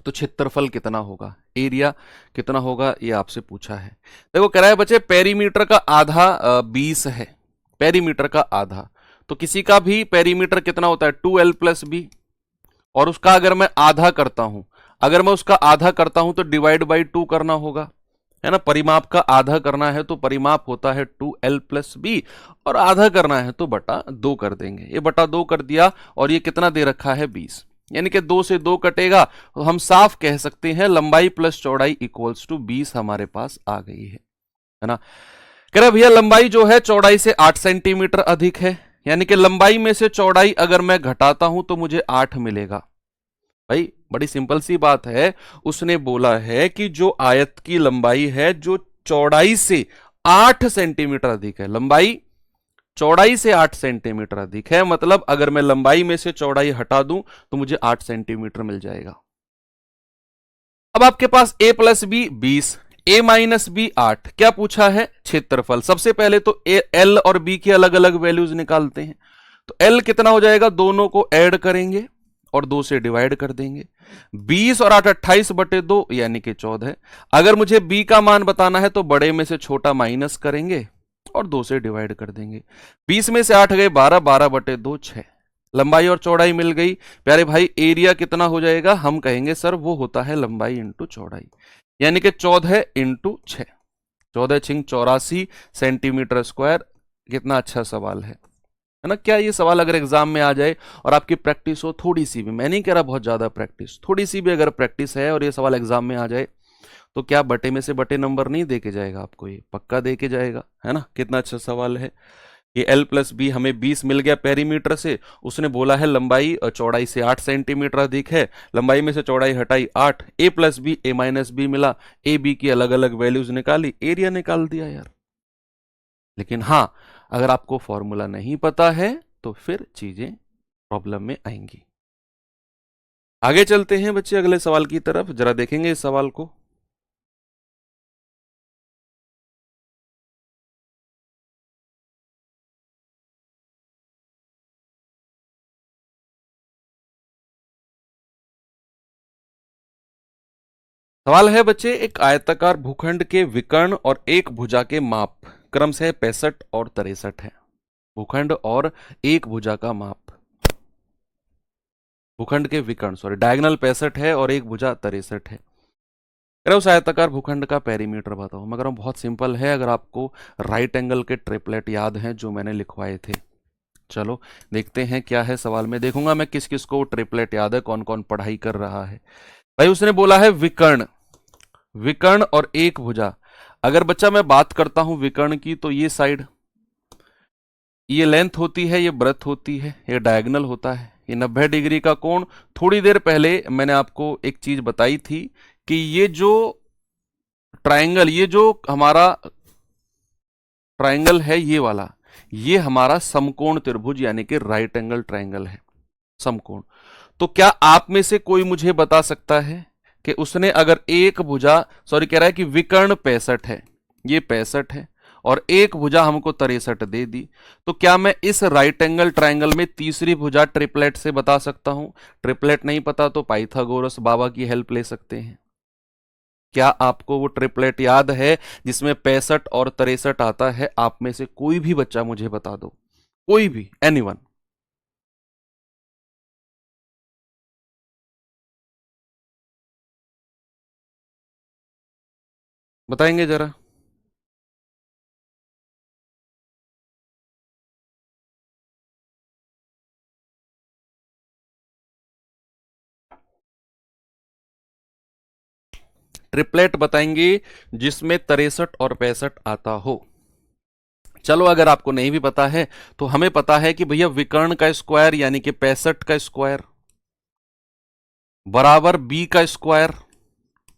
तो क्षेत्रफल कितना होगा? एरिया कितना होगा? ये आपसे पूछा है। देखो कह रहा है बच्चे पेरीमीटर का आधा 20 है, पेरीमीटर का आधा, तो किसी का भी पेरीमीटर कितना होता है? 2L प्लस बी, और उसका अगर मैं आधा करता हूं, अगर मैं उसका आधा करता हूं तो डिवाइड बाई 2 करना होगा, है ना। परिमाप का आधा करना है तो परिमाप होता है 2L प्लस बी, और आधा करना है तो बटा 2 कर देंगे। ये बटा 2 कर दिया और ये कितना दे रखा है? 20। यानी कि 2 से 2 कटेगा तो हम साफ कह सकते हैं लंबाई प्लस चौड़ाई इक्वल्स टू 20 हमारे पास आ गई है ना। कह रहे भैया लंबाई जो है चौड़ाई से 8 सेंटीमीटर अधिक है, यानी कि लंबाई में से चौड़ाई अगर मैं घटाता हूं तो मुझे 8 मिलेगा। भाई बड़ी सिंपल सी बात है, उसने बोला है कि जो आयत की लंबाई है जो चौड़ाई से 8 सेंटीमीटर अधिक है, लंबाई चौड़ाई से 8 सेंटीमीटर अधिक है, मतलब अगर मैं लंबाई में से चौड़ाई हटा दूं तो मुझे 8 सेंटीमीटर मिल जाएगा। अब आपके पास a plus B 20, a minus B 8, क्या पूछा है क्षेत्रफल। सबसे पहले तो l और b की अलग अलग वैल्यूज निकालते हैं। तो l कितना हो जाएगा, दोनों को ऐड करेंगे और 2 से डिवाइड कर देंगे। 20 और 8 28/2 यानी कि 14। अगर मुझे b का मान बताना है तो बड़े में से छोटा माइनस करेंगे और 2 से डिवाइड कर देंगे। 20 में से 8 गए 12, 12/2 6। लंबाई और चौड़ाई मिल गई। प्यारे भाई एरिया कितना हो जाएगा, हम कहेंगे सर वो होता है लंबाई इंटू चौड़ाई, यानी कि 14 इंटू 6, 14 छिंग 84 सेंटीमीटर स्क्वायर। कितना अच्छा सवाल है ना। क्या ये सवाल अगर एग्जाम में आ जाए और आपकी प्रैक्टिस हो थोड़ी सी भी, मैं नहीं कह रहा बहुत ज्यादा प्रैक्टिस, थोड़ी सी भी अगर प्रैक्टिस है और ये सवाल एग्जाम में आ जाए तो क्या बटे में से बटे नंबर नहीं दे के जाएगा आपको, ये पक्का दे के जाएगा, है ना। कितना अच्छा सवाल है ये। l प्लस बी हमें 20 मिल गया पेरीमीटर से, उसने बोला है लंबाई चौड़ाई से 8 सेंटीमीटर अधिक है, लंबाई में से चौड़ाई हटाई 8, a plus B a minus B मिला, a b की अलग अलग वैल्यूज निकाली, एरिया निकाल दिया यार। लेकिन हाँ अगर आपको फॉर्मूला नहीं पता है तो फिर चीजें प्रॉब्लम में आएंगी। आगे चलते हैं बच्चे अगले सवाल की तरफ, जरा देखेंगे इस सवाल को। सवाल है बच्चे, एक आयताकार भूखंड के विकर्ण और एक भुजा के माप क्रम से 65 और 63 है। भूखंड और एक भुजा का माप, भूखंड के विकर्ण सॉरी डायगोनल 65 है और एक भुजा 63 है। अरे उस आयताकार भूखंड का पेरीमीटर बताओ। मगर बहुत सिंपल है, अगर आपको राइट एंगल के ट्रिपलेट याद हैं जो मैंने लिखवाए थे। चलो देखते हैं क्या है सवाल में, देखूंगा मैं किस किस को ट्रिपलेट याद है, कौन कौन पढ़ाई कर रहा है। भाई उसने बोला है विकर्ण, विकर्ण और एक भुजा। अगर बच्चा मैं बात करता हूं विकर्ण की तो ये साइड, ये लेंथ होती है, ये ब्रेथ होती है, ये डायगोनल होता है, ये 90 डिग्री का कोण। थोड़ी देर पहले मैंने आपको एक चीज बताई थी कि ये जो ट्रायंगल, ये जो हमारा ट्रायंगल है ये वाला, ये हमारा समकोण त्रिभुज यानी कि राइट एंगल ट्रायंगल है, समकोण। तो क्या आप में से कोई मुझे बता सकता है कि उसने अगर एक भुजा, सॉरी कह रहा है कि विकर्ण 65 है, ये 65 है और एक भुजा हमको 63 दे दी, तो क्या मैं इस राइट एंगल ट्रायंगल में तीसरी भुजा ट्रिपलेट से बता सकता हूं। ट्रिपलेट नहीं पता तो पाइथागोरस बाबा की हेल्प ले सकते हैं। क्या आपको वो ट्रिपलेट याद है जिसमें 65 और 63 आता है। आप में से कोई भी बच्चा मुझे बता दो, कोई भी, एनीवन। बताएंगे जरा। ट्रिपलेट बताएंगे जिसमें 63 और 65 आता हो। चलो अगर आपको नहीं भी पता है तो हमें पता है कि भैया विकर्ण का स्क्वायर यानी कि 65 का स्क्वायर बराबर बी का स्क्वायर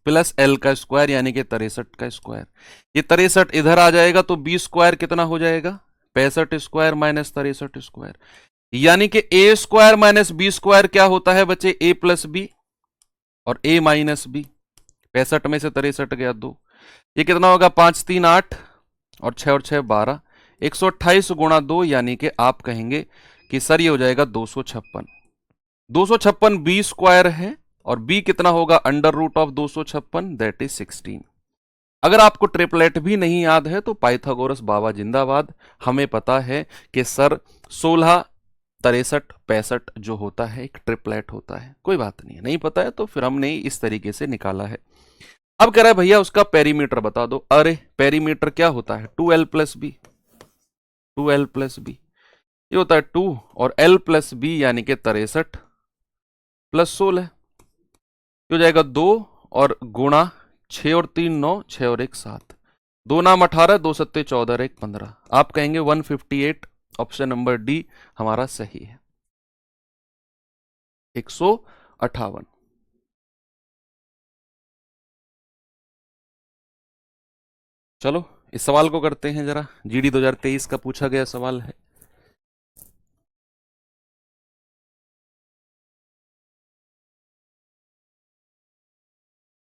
प्लस एल का स्क्वायर यानी कि 63 का स्क्वायर। ये 63 इधर आ जाएगा तो बी स्क्वायर कितना हो जाएगा, 65 स्क्वायर माइनस 63 स्क्वायर, यानी कि ए स्क्वायर माइनस बी स्क्वायर क्या होता है बच्चे, ए प्लस बी और ए माइनस बी। 65 में से 63 गया 2, ये कितना होगा 5 3 8 और 6 और 6 12, 128 गुणा 2 यानी कि आप कहेंगे कि सर ये हो जाएगा 256। 256 बी स्क्वायर है और बी कितना होगा under root of 256 that is 16। अगर आपको ट्रिपलेट भी नहीं याद है तो पाइथागोरस बाबा जिंदाबाद। हमें पता है कि सर 16 63 65 जो होता है एक ट्रिपलेट होता है। कोई बात नहीं है, नहीं पता है तो फिर हमने इस तरीके से निकाला है। अब कह रहा है भैया उसका पेरीमीटर बता दो। अरे पेरीमीटर क्या होता है, 2l plus B, 2l plus B, ये होता है 2 और l प्लस बी यानी कि 63 प्लस 16 हो जाएगा 2 और गुणा 6 और 3 9, 6 और 1 7, 2 नाम 18, 2 सत्ते 14 और 1 15। आप कहेंगे 158, ऑप्शन नंबर डी हमारा सही है, 158। चलो इस सवाल को करते हैं जरा, जीडी 2023 का पूछा गया सवाल है।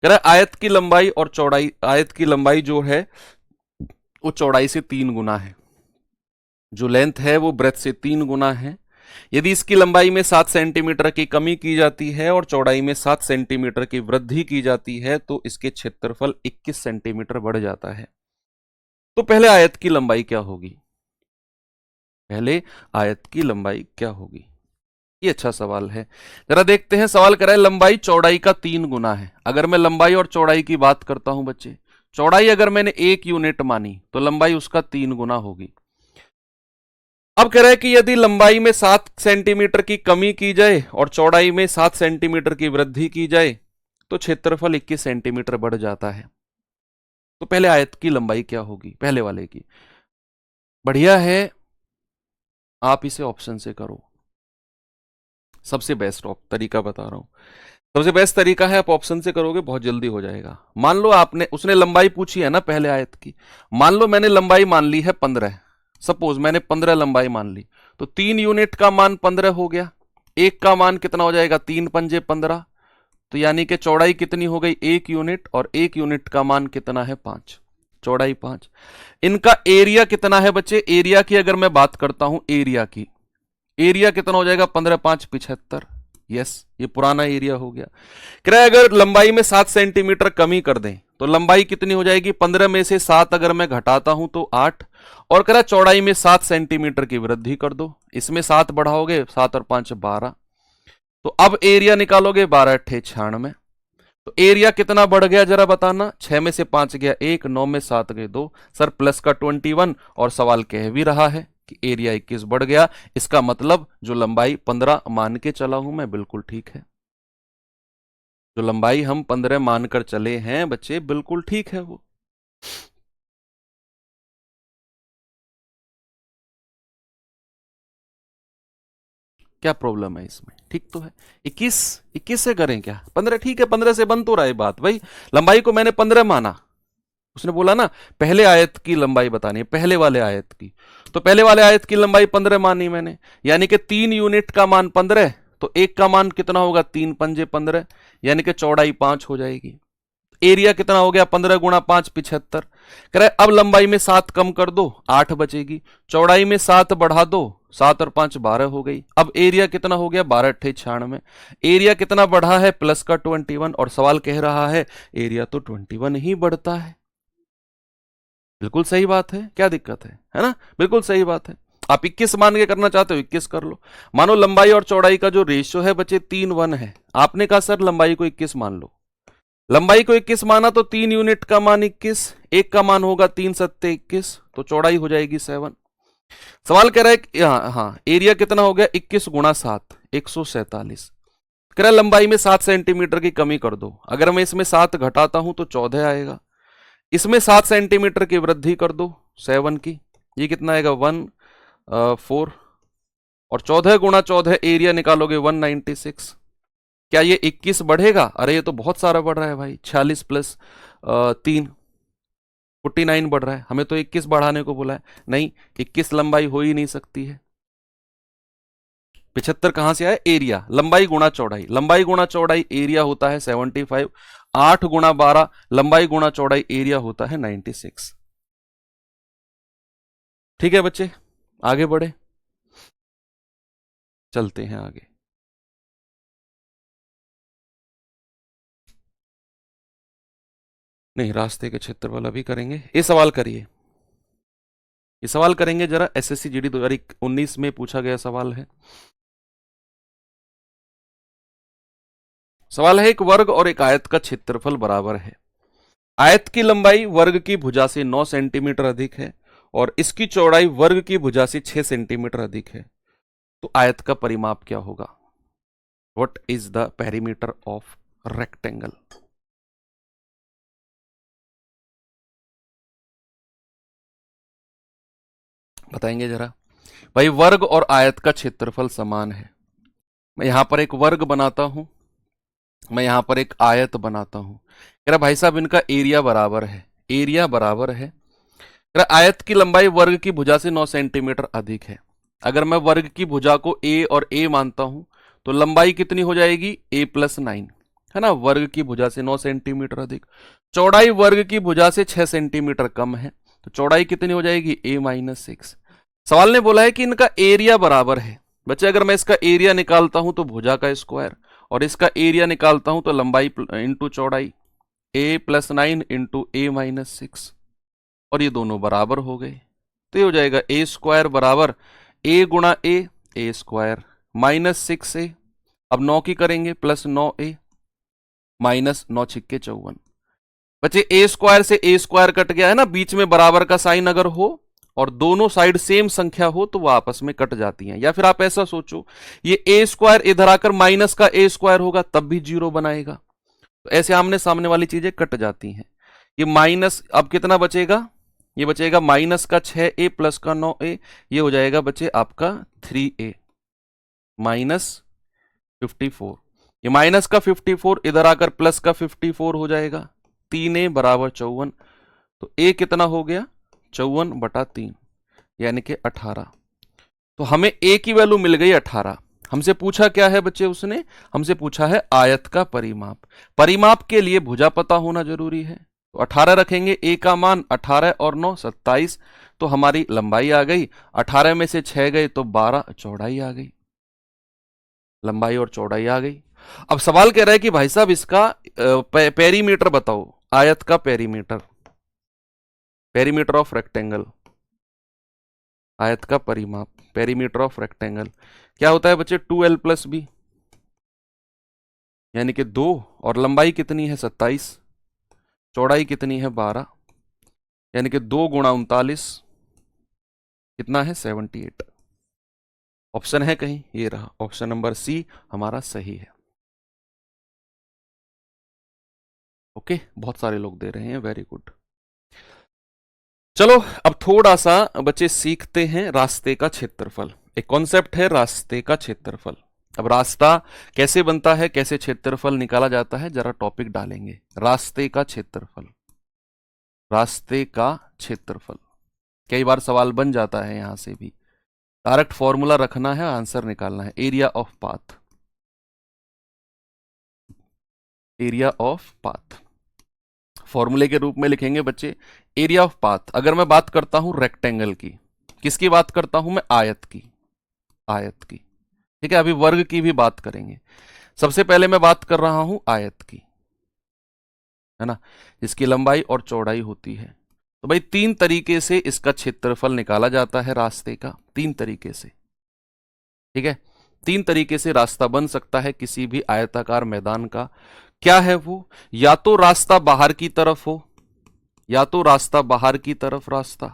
कह रहा है आयत की लंबाई और चौड़ाई, आयत की लंबाई जो है वो चौड़ाई से 3 गुना है, जो लेंथ है वो ब्रेथ से 3 गुना है। यदि इसकी लंबाई में 7 सेंटीमीटर की कमी की जाती है और चौड़ाई में 7 सेंटीमीटर की वृद्धि की जाती है तो इसके क्षेत्रफल 21 सेंटीमीटर बढ़ जाता है। तो पहले आयत की लंबाई क्या होगी, पहले आयत की लंबाई क्या होगी, ये अच्छा सवाल है। जरा देखते हैं, सवाल कराए लंबाई चौड़ाई का 3 गुना है। अगर मैं लंबाई और चौड़ाई की बात करता हूं बच्चे, चौड़ाई अगर मैंने 1 यूनिट मानी तो लंबाई उसका 3 गुना होगी। अब कह रहा है कि यदि लंबाई में 7 सेंटीमीटर की कमी की जाए और चौड़ाई में 7 सेंटीमीटर की वृद्धि की जाए तो क्षेत्रफल 21 सेंटीमीटर बढ़ जाता है। तो पहले आयत की लंबाई क्या होगी, पहले वाले की। बढ़िया है, आप इसे ऑप्शन से करो, सबसे बेस्ट तरीका बता रहा हूं। सबसे बेस्ट तरीका है आप ऑप्शन से करोगे, बहुत जल्दी हो जाएगा। मान लो आपने, उसने लंबाई पूछी है ना पहले आयत की, मान लो मैंने लंबाई मान ली है 15, सपोज मैंने 15 लंबाई मान ली, तो 3 यूनिट का मान 15 हो गया, एक का मान कितना हो जाएगा, 3 पंजे 15, तो यानी कि चौड़ाई कितनी हो गई 1 यूनिट, और 1 यूनिट का मान कितना है 5, चौड़ाई 5। इनका एरिया कितना है बच्चे, एरिया की अगर मैं बात करता हूं, एरिया की, एरिया कितना हो जाएगा 15 5 75, यस ये पुराना एरिया हो गया। कह रहा है अगर लंबाई में 7 सेंटीमीटर कमी कर दें तो लंबाई कितनी हो जाएगी, 15 में से 7 अगर मैं घटाता हूं तो 8, और कह रहा चौड़ाई में 7 सेंटीमीटर की वृद्धि कर दो, इसमें 7 बढ़ाओगे, 7 और 5 12, तो अब एरिया निकालोगे 12 अट्ठे 96, तो एरिया कितना बढ़ गया जरा बताना, 6 में से 5 गया 1, 9 में 7 गए 2, सर प्लस का 21, और सवाल कह भी रहा है कि एरिया 21 बढ़ गया, इसका मतलब जो लंबाई 15 मान के चला हूं मैं बिल्कुल ठीक है, जो लंबाई हम 15 मानकर चले हैं बच्चे बिल्कुल ठीक है वो। क्या प्रॉब्लम है इसमें, ठीक तो है। 21 से करें क्या, 15 ठीक है, 15 से बन तो रहा है बात भाई, लंबाई को मैंने 15 माना, उसने बोला ना पहले आयत की लंबाई बतानी है, पहले वाले आयत की, तो पहले वाले आयत की लंबाई 15 मानी मैंने, यानी कि 3 यूनिट का मान 15, तो एक का मान कितना होगा 3 पंजे 15, यानी कि चौड़ाई 5 हो जाएगी। एरिया कितना हो गया 15 गुणा 5 75। कह रहे अब लंबाई में 7 कम कर दो 8 बचेगी, चौड़ाई में 7 बढ़ा दो, 7 और 5 12 हो गई। अब एरिया कितना हो गया 12 अट्ठे 96, एरिया कितना बढ़ा है प्लस का 21, और सवाल कह रहा है एरिया तो 21 ही बढ़ता है। बिल्कुल सही बात है, क्या दिक्कत है ना, बिल्कुल सही बात है। आप 21 मान के करना चाहते हो 21 कर लो। मानो लंबाई और चौड़ाई का जो रेशियो है बच्चे 3:1 है, आपने कहा सर लंबाई को 21 मान लो, लंबाई को 21 माना तो 3 यूनिट का मान 21, एक का मान होगा 3 सत्ते 21, तो चौड़ाई हो जाएगी 7। सवाल कह रहा है कि हाँ एरिया कितना हो गया 21 गुणा 7 147। कह रहा है लंबाई में 7 सेंटीमीटर की कमी कर दो, अगर मैं इसमें 7 घटाता हूं तो 14 आएगा, इसमें 7 सेंटीमीटर की वृद्धि कर दो 7 की, ये कितना आएगा 4, और 14 गुणा 14 एरिया निकालोगे 196। क्या ये 21 बढ़ेगा, अरे ये तो बहुत सारा बढ़ रहा है भाई, 46 प्लस 3 49 बढ़ रहा है, हमें तो 21 बढ़ाने को बोला है, नहीं 21 लंबाई हो ही नहीं सकती है। 75 कहां से आया, एरिया, लंबाई गुणा चौड़ाई, लंबाई गुणा चौड़ाई एरिया होता है 75, 8 गुणा 12 लंबाई गुणा चौड़ाई एरिया होता है 96। ठीक है बच्चे, आगे बढ़े, चलते हैं आगे। नहीं रास्ते के क्षेत्रफल अभी करेंगे, ये सवाल करिए, ये सवाल करेंगे जरा, एसएससी जीडी 2019 में पूछा गया सवाल है। सवाल है एक वर्ग और एक आयत का क्षेत्रफल बराबर है, आयत की लंबाई वर्ग की भुजा से 9 सेंटीमीटर अधिक है और इसकी चौड़ाई वर्ग की भुजा से 6 सेंटीमीटर अधिक है, तो आयत का परिमाप क्या होगा। What is the perimeter of rectangle? बताएंगे जरा। भाई वर्ग और आयत का क्षेत्रफल समान है। मैं यहां पर एक वर्ग बनाता हूं, मैं यहां पर एक आयत बनाता हूं। कह रहा भाई साहब इनका एरिया बराबर है, एरिया बराबर है। कह रहा आयत की लंबाई वर्ग की भुजा से 9 सेंटीमीटर अधिक है। अगर मैं वर्ग की भुजा को ए और ए मानता हूं तो लंबाई कितनी हो जाएगी? ए प्लस 9, है ना। वर्ग की भुजा से 9 सेंटीमीटर अधिक। चौड़ाई वर्ग की भुजा से 6 सेंटीमीटर कम है, तो चौड़ाई कितनी हो जाएगी? ए माइनस 6। सवाल ने बोला है कि इनका एरिया बराबर है। बच्चे अगर मैं इसका एरिया निकालता हूं तो भुजा का स्क्वायर, और इसका एरिया निकालता हूं तो लंबाई इंटू चौड़ाई, ए प्लस 9 इंटू ए माइनस 6, और ये दोनों बराबर हो गए। तो ये हो जाएगा ए स्क्वायर बराबर ए गुणा ए स्क्वायर माइनस 6 ए। अब 9 की करेंगे प्लस 9 ए माइनस 9 छिक्के 54। बच्चे ए स्क्वायर से ए स्क्वायर कट गया है ना, बीच में बराबर का साइन अगर हो और दोनों साइड सेम संख्या हो तो वो आपस में कट जाती हैं। या फिर आप ऐसा सोचो, ये ए स्क्वायर इधर आकर माइनस का ए स्क्वायर होगा तब भी जीरो बनाएगा। तो ऐसे आमने सामने वाली चीजें कट जाती हैं। ये माइनस अब कितना बचेगा? ये बचेगा माइनस का 6a प्लस का 9a, ये हो जाएगा बच्चे आपका 3a माइनस 54। ये माइनस का 54 इधर आकर प्लस का 54 हो जाएगा, 3a बराबर 54। तो a कितना हो गया? 54/3 यानी कि 18। तो हमें a की वैल्यू मिल गई 18। हमसे पूछा क्या है बच्चे? उसने हमसे पूछा है आयत का परिमाप। परिमाप के लिए भुजा पता होना जरूरी है। तो 18 रखेंगे, a का मान 18 और 9 27, तो हमारी लंबाई आ गई। 18 में से 6 गए तो 12, चौड़ाई आ गई, लंबाई और चौड़ाई आ गई। अब सवाल कह रहा है कि भाई साहब इसका पेरीमीटर बताओ, आयत का पेरीमीटर, पेरीमीटर ऑफ रेक्टेंगल, आयत का परिमाप, पेरीमीटर ऑफ रेक्टेंगल क्या होता है बच्चे? 2l प्लस बी यानी कि 2, और लंबाई कितनी है? 27, चौड़ाई कितनी है? 12 यानी कि 2 गुणा 39 कितना है? 78। ऑप्शन है कहीं? ये रहा, ऑप्शन नंबर सी हमारा सही है। ओके, बहुत सारे लोग दे रहे हैं, वेरी गुड। चलो अब थोड़ा सा बच्चे सीखते हैं रास्ते का क्षेत्रफल। एक कॉन्सेप्ट है रास्ते का क्षेत्रफल। अब रास्ता कैसे बनता है, कैसे क्षेत्रफल निकाला जाता है, जरा टॉपिक डालेंगे। रास्ते का क्षेत्रफल, रास्ते का क्षेत्रफल कई बार सवाल बन जाता है यहां से भी। डायरेक्ट फॉर्मूला रखना है, आंसर निकालना है। Area of path, area of path फॉर्मूले के रूप में लिखेंगे बच्चे। एरिया ऑफ पाथ, अगर मैं बात करता हूं रेक्टेंगल की, किसकी बात करता हूं मैं? आयत की, आयत की। ठीक है, अभी वर्ग की भी बात करेंगे। सबसे पहले मैं बात कर रहा हूं आयत की, है ना, जिसकी लंबाई और चौड़ाई होती है। तो भाई 3 तरीके से इसका क्षेत्रफल निकाला जाता है रास्ते का, 3 तरीके से। ठीक है, 3 तरीके से रास्ता बन सकता है किसी भी आयताकार मैदान का। क्या है वो? या तो रास्ता बाहर की तरफ हो, या तो रास्ता बाहर की तरफ, रास्ता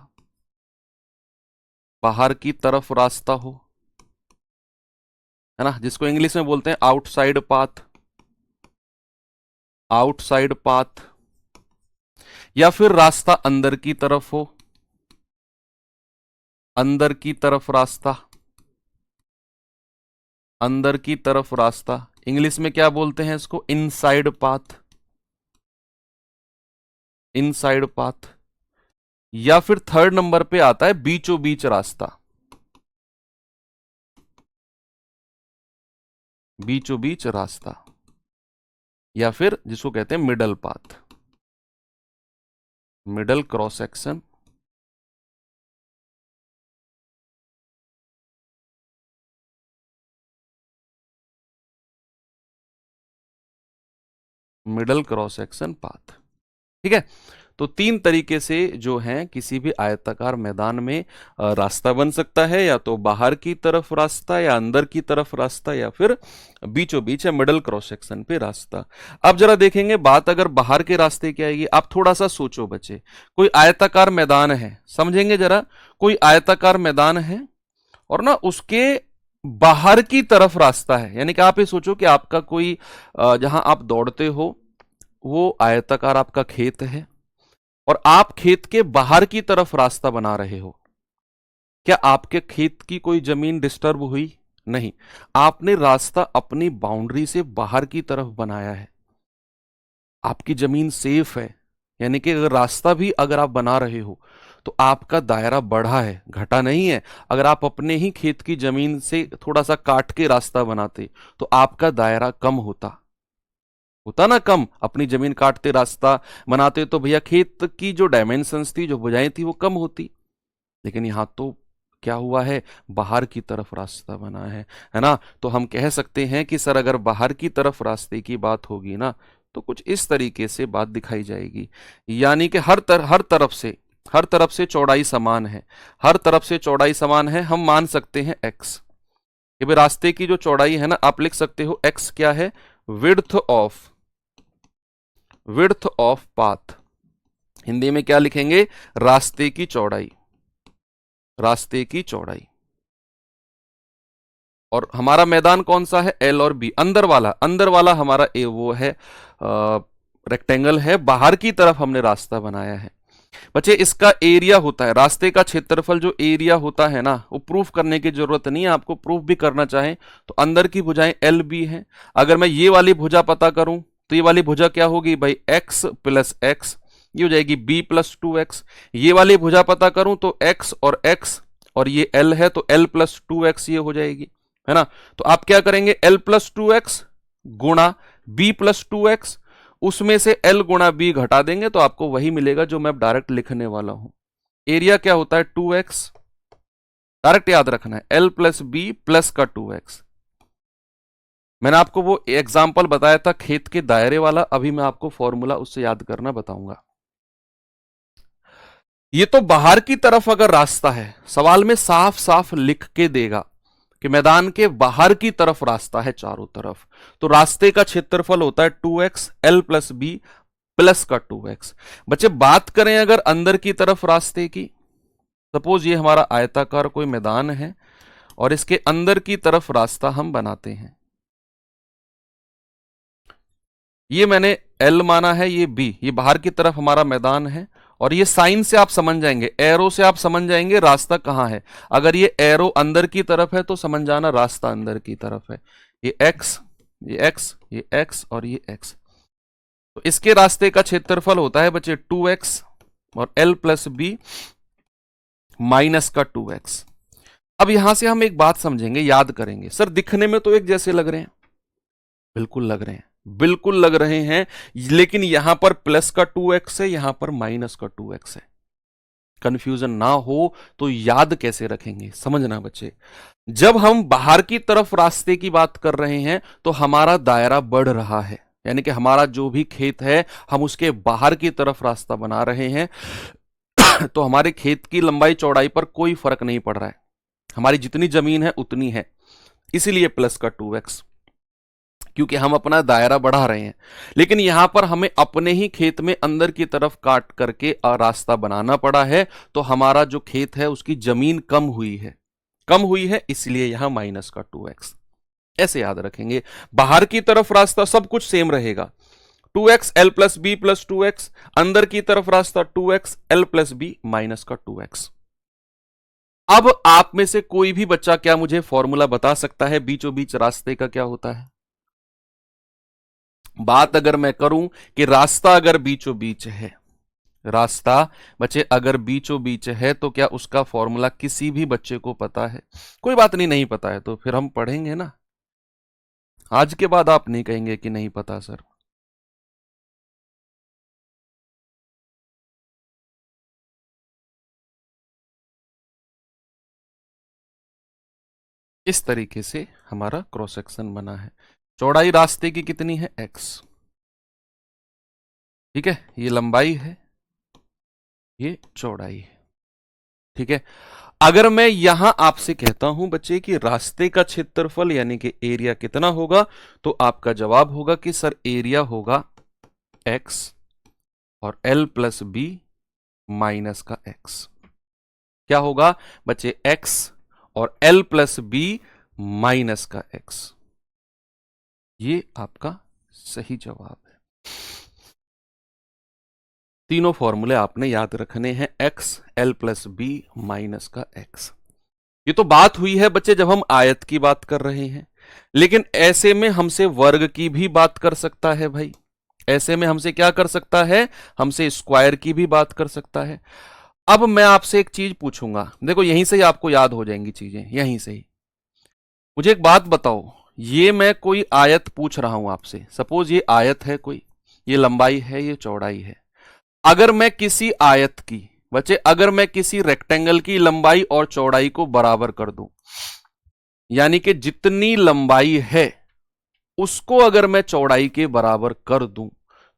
बाहर की तरफ रास्ता हो, है ना, जिसको इंग्लिश में बोलते हैं आउटसाइड पाथ, आउटसाइड पाथ। या फिर रास्ता अंदर की तरफ हो, अंदर की तरफ रास्ता, अंदर की तरफ रास्ता। इंग्लिश में क्या बोलते हैं इसको? Inside path, inside path. या फिर थर्ड नंबर पे आता है बीचों बीच रास्ता, बीचों बीच रास्ता, या फिर जिसको कहते हैं middle path, middle cross section, middle cross section path. ठीक है, तो 3 तरीके से जो है किसी भी आयताकार मैदान में रास्ता बन सकता है। या तो बाहर की तरफ रास्ता, या अंदर की तरफ रास्ता, या फिर बीचों बीच या मिडल क्रॉस सेक्शन पे रास्ता। अब जरा देखेंगे बात अगर बाहर के रास्ते की आएगी। आप थोड़ा सा सोचो बच्चे, कोई आयताकार मैदान है, समझेंगे जरा, कोई आयताकार मैदान है और ना उसके बाहर की तरफ रास्ता है, यानी कि आप ये सोचो कि आपका कोई जहां आप दौड़ते हो वो आयताकार आपका खेत है और आप खेत के बाहर की तरफ रास्ता बना रहे हो। क्या आपके खेत की कोई जमीन डिस्टर्ब हुई? नहीं, आपने रास्ता अपनी बाउंड्री से बाहर की तरफ बनाया है, आपकी जमीन सेफ है। यानी कि अगर रास्ता भी अगर आप बना रहे हो तो आपका दायरा बढ़ा है, घटा नहीं है। अगर आप अपने ही खेत की जमीन से थोड़ा सा काट के रास्ता बनाते तो आपका दायरा कम होता, होता ना कम। अपनी जमीन काटते रास्ता बनाते तो भैया खेत की जो डायमेंशंस थी, जो भुजाएं थी, वो कम होती। लेकिन यहां तो क्या हुआ है, बाहर की तरफ रास्ता बना है ना। तो हम कह सकते हैं कि सर अगर बाहर की तरफ रास्ते की बात होगी ना तो कुछ इस तरीके से बात दिखाई जाएगी। यानी कि हर तरफ से चौड़ाई समान है, हर तरफ से चौड़ाई समान है। हम मान सकते हैं x, कि भाई रास्ते की जो चौड़ाई है ना, आप लिख सकते हो x क्या है, विड्थ ऑफ पाथ। हिंदी में क्या लिखेंगे, रास्ते की चौड़ाई, रास्ते की चौड़ाई। और हमारा मैदान कौन सा है, एल और बी, अंदर वाला हमारा ए वो है रेक्टेंगल है, बाहर की तरफ हमने रास्ता बनाया है। बच्चे इसका एरिया होता है, रास्ते का क्षेत्रफल जो एरिया होता है ना, वो प्रूफ करने की जरूरत नहीं है। आपको प्रूफ भी करना चाहें तो अंदर की भुजाएं एल बी है। अगर मैं ये वाली भुजा पता करूं तो ये वाली भुजा क्या होगी भाई, x प्लस एक्स, ये हो जाएगी b प्लस टू एक्स। ये वाली भुजा पता करूं तो x और ये l है तो l प्लस टू एक्स ये हो जाएगी, है ना। तो आप क्या करेंगे, l प्लस टू एक्स गुणा b प्लस टू एक्स, उसमें से l गुणा b घटा देंगे तो आपको वही मिलेगा जो मैं डायरेक्ट लिखने वाला हूं। एरिया क्या होता है 2x, डायरेक्ट याद रखना है, l प्लस बी प्लस का 2x। मैंने आपको वो एग्जाम्पल बताया था खेत के दायरे वाला, अभी मैं आपको फॉर्मूला उससे याद करना बताऊंगा। ये तो बाहर की तरफ अगर रास्ता है, सवाल में साफ साफ लिख के देगा कि मैदान के बाहर की तरफ रास्ता है चारों तरफ, तो रास्ते का क्षेत्रफल होता है 2x l plus B plus का 2x। बच्चे बात करें अगर अंदर की तरफ रास्ते की, सपोज ये हमारा आयताकार कोई मैदान है और इसके अंदर की तरफ रास्ता हम बनाते हैं, ये मैंने L माना है, ये B, ये बाहर की तरफ हमारा मैदान है। और ये साइन से आप समझ जाएंगे, एरो से आप समझ जाएंगे रास्ता कहां है। अगर ये एरो अंदर की तरफ है तो समझ जाना रास्ता अंदर की तरफ है। ये x, ये x, ये x और ये x, तो इसके रास्ते का क्षेत्रफल होता है बच्चे 2x और L प्लस बी माइनस का 2x। अब यहां से हम एक बात समझेंगे, याद करेंगे, सर दिखने में तो एक जैसे लग रहे हैं, बिल्कुल लग रहे हैं, बिल्कुल लग रहे हैं, लेकिन यहां पर प्लस का 2x है, यहां पर माइनस का 2x है। कंफ्यूजन ना हो तो याद कैसे रखेंगे, समझना बच्चे। जब हम बाहर की तरफ रास्ते की बात कर रहे हैं तो हमारा दायरा बढ़ रहा है, यानी कि हमारा जो भी खेत है हम उसके बाहर की तरफ रास्ता बना रहे हैं तो हमारे खेत की लंबाई चौड़ाई पर कोई फर्क नहीं पड़ रहा है, हमारी जितनी जमीन है उतनी है, इसीलिए प्लस का 2x, क्योंकि हम अपना दायरा बढ़ा रहे हैं। लेकिन यहां पर हमें अपने ही खेत में अंदर की तरफ काट करके रास्ता बनाना पड़ा है, तो हमारा जो खेत है उसकी जमीन कम हुई है, कम हुई है, इसलिए यहां माइनस का 2x। ऐसे याद रखेंगे, बाहर की तरफ रास्ता सब कुछ सेम रहेगा, 2x l plus B plus 2x, अंदर की तरफ रास्ता 2x l plus B minus का 2x। अब आप में से कोई भी बच्चा क्या मुझे फॉर्मूला बता सकता है बीचों बीच रास्ते का क्या होता है? बात अगर मैं करूं कि रास्ता अगर बीचों बीच है, रास्ता बच्चे अगर बीचों बीच है तो क्या उसका फॉर्मूला किसी भी बच्चे को पता है? कोई बात नहीं, नहीं पता है तो फिर हम पढ़ेंगे ना, आज के बाद आप नहीं कहेंगे कि नहीं पता सर। इस तरीके से हमारा क्रॉस सेक्शन बना है। चौड़ाई रास्ते की कितनी है, x, ठीक है, ये लंबाई है, ये चौड़ाई है, ठीक है। अगर मैं यहां आपसे कहता हूं बच्चे कि रास्ते का क्षेत्रफल यानी कि एरिया कितना होगा, तो आपका जवाब होगा कि सर एरिया होगा x और l प्लस बी माइनस का x। क्या होगा बच्चे, x और l प्लस बी माइनस का x। ये आपका सही जवाब है। तीनों फॉर्मूले आपने याद रखने हैं, x l plus B minus का x। ये तो बात हुई है बच्चे जब हम आयत की बात कर रहे हैं, लेकिन ऐसे में हमसे वर्ग की भी बात कर सकता है भाई। ऐसे में हमसे क्या कर सकता है, हमसे स्क्वायर की भी बात कर सकता है। अब मैं आपसे एक चीज पूछूंगा, देखो यहीं से ही आपको याद हो जाएंगी चीजें, यहीं से ही। मुझे एक बात बताओ, ये मैं कोई आयत पूछ रहा हूं आपसे, सपोज ये आयत है कोई, ये लंबाई है, ये चौड़ाई है। अगर मैं किसी आयत की, बच्चे अगर मैं किसी रेक्टेंगल की लंबाई और चौड़ाई को बराबर कर दूं, यानी कि जितनी लंबाई है उसको अगर मैं चौड़ाई के बराबर कर दूं,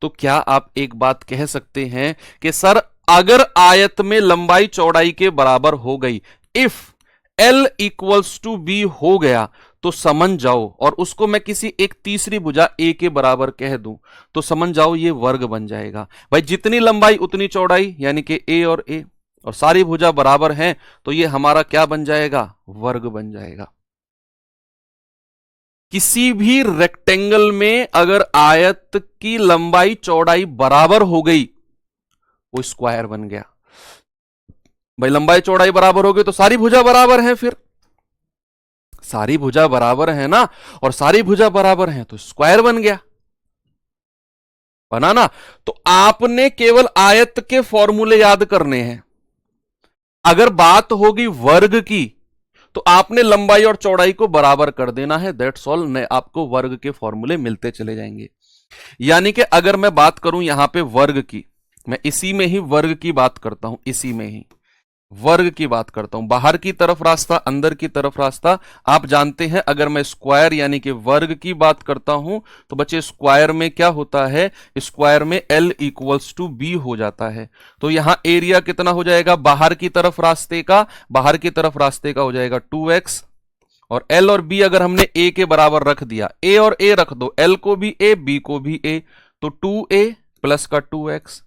तो क्या आप एक बात कह सकते हैं कि सर अगर आयत में लंबाई चौड़ाई के बराबर हो गई, if L equals to B हो गया, तो समझ जाओ, और उसको मैं किसी एक तीसरी भुजा A के बराबर कह दूं, तो समझ जाओ ये वर्ग बन जाएगा। भाई जितनी लंबाई उतनी चौड़ाई, यानी कि A और A, और सारी भुजा बराबर हैं, तो ये हमारा क्या बन जाएगा, वर्ग बन जाएगा। किसी भी रेक्टेंगल में अगर आयत की लंबाई चौड़ाई बराबर हो गई, वो स्क्वायर बन गया। भाई लंबाई चौड़ाई बराबर हो गई तो सारी भुजा बराबर है, फिर सारी भुजा बराबर है ना, और सारी भुजा बराबर है तो स्क्वायर बन गया, बना ना। तो आपने केवल आयत के फॉर्मूले याद करने हैं। अगर बात होगी वर्ग की, तो आपने लंबाई और चौड़ाई को बराबर कर देना है, दैट्स ऑल। आपको वर्ग के फॉर्मूले मिलते चले जाएंगे। यानी कि अगर मैं बात करूं यहां पे वर्ग की, मैं इसी में ही वर्ग की बात करता हूं, इसी में ही वर्ग की बात करता हूं। बाहर की तरफ रास्ता, अंदर की तरफ रास्ता, आप जानते हैं। अगर मैं स्क्वायर यानी कि वर्ग की बात करता हूं, तो बच्चे स्क्वायर में क्या होता है, स्क्वायर में L इक्वल्स टू बी हो जाता है। तो यहां एरिया कितना हो जाएगा, बाहर की तरफ रास्ते का, बाहर की तरफ रास्ते का हो जाएगा 2x, और L और B अगर हमने A के बराबर रख दिया, A और A रख दो, L को भी A, B को भी A, तो 2A प्लस का 2x।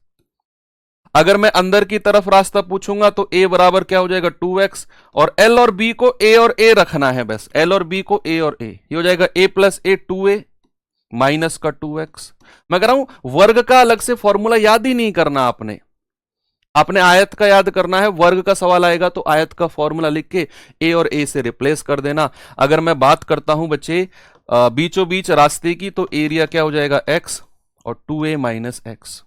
अगर मैं अंदर की तरफ रास्ता पूछूंगा तो A बराबर क्या हो जाएगा, 2x, और L और B को A और A रखना है, बस L और B को A और A, ये हो जाएगा A plus A 2A minus का 2x। मैं कह रहा हूं वर्ग का अलग से फॉर्मूला याद ही नहीं करना आपने, आपने आयत का याद करना है। वर्ग का सवाल आएगा तो आयत का फॉर्मूला लिख के A और A से रिप्लेस कर देना। अगर मैं बात करता हूं बच्चे बीचों बीच रास्ते की, तो एरिया क्या हो जाएगा, x, और 2A माइनस x।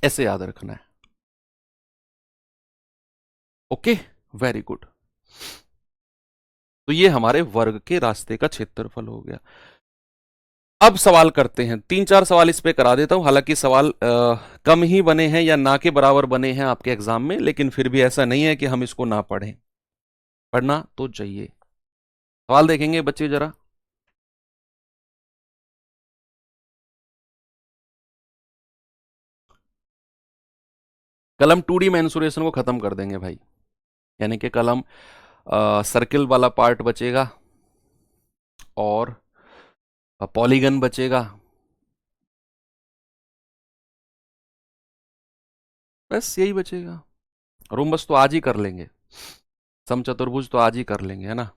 ऐसे याद रखना है। Okay, very good. तो ये हमारे वर्ग के रास्ते का क्षेत्रफल हो गया। अब सवाल करते हैं, 3-4 सवाल इस पे करा देता हूं। हालांकि सवाल कम ही बने हैं या ना के बराबर बने हैं आपके एग्जाम में, लेकिन फिर भी ऐसा नहीं है कि हम इसको ना पढ़ें, पढ़ना तो चाहिए। सवाल देखेंगे बच्चे जरा। कलम 2D मेंसुरेशन को खत्म कर देंगे भाई, यानी कि कलम सर्किल वाला पार्ट बचेगा और पॉलीगन बचेगा, बस यही बचेगा। रोम्बस तो आज ही कर लेंगे, समचतुर्भुज तो आज ही कर लेंगे, है ना।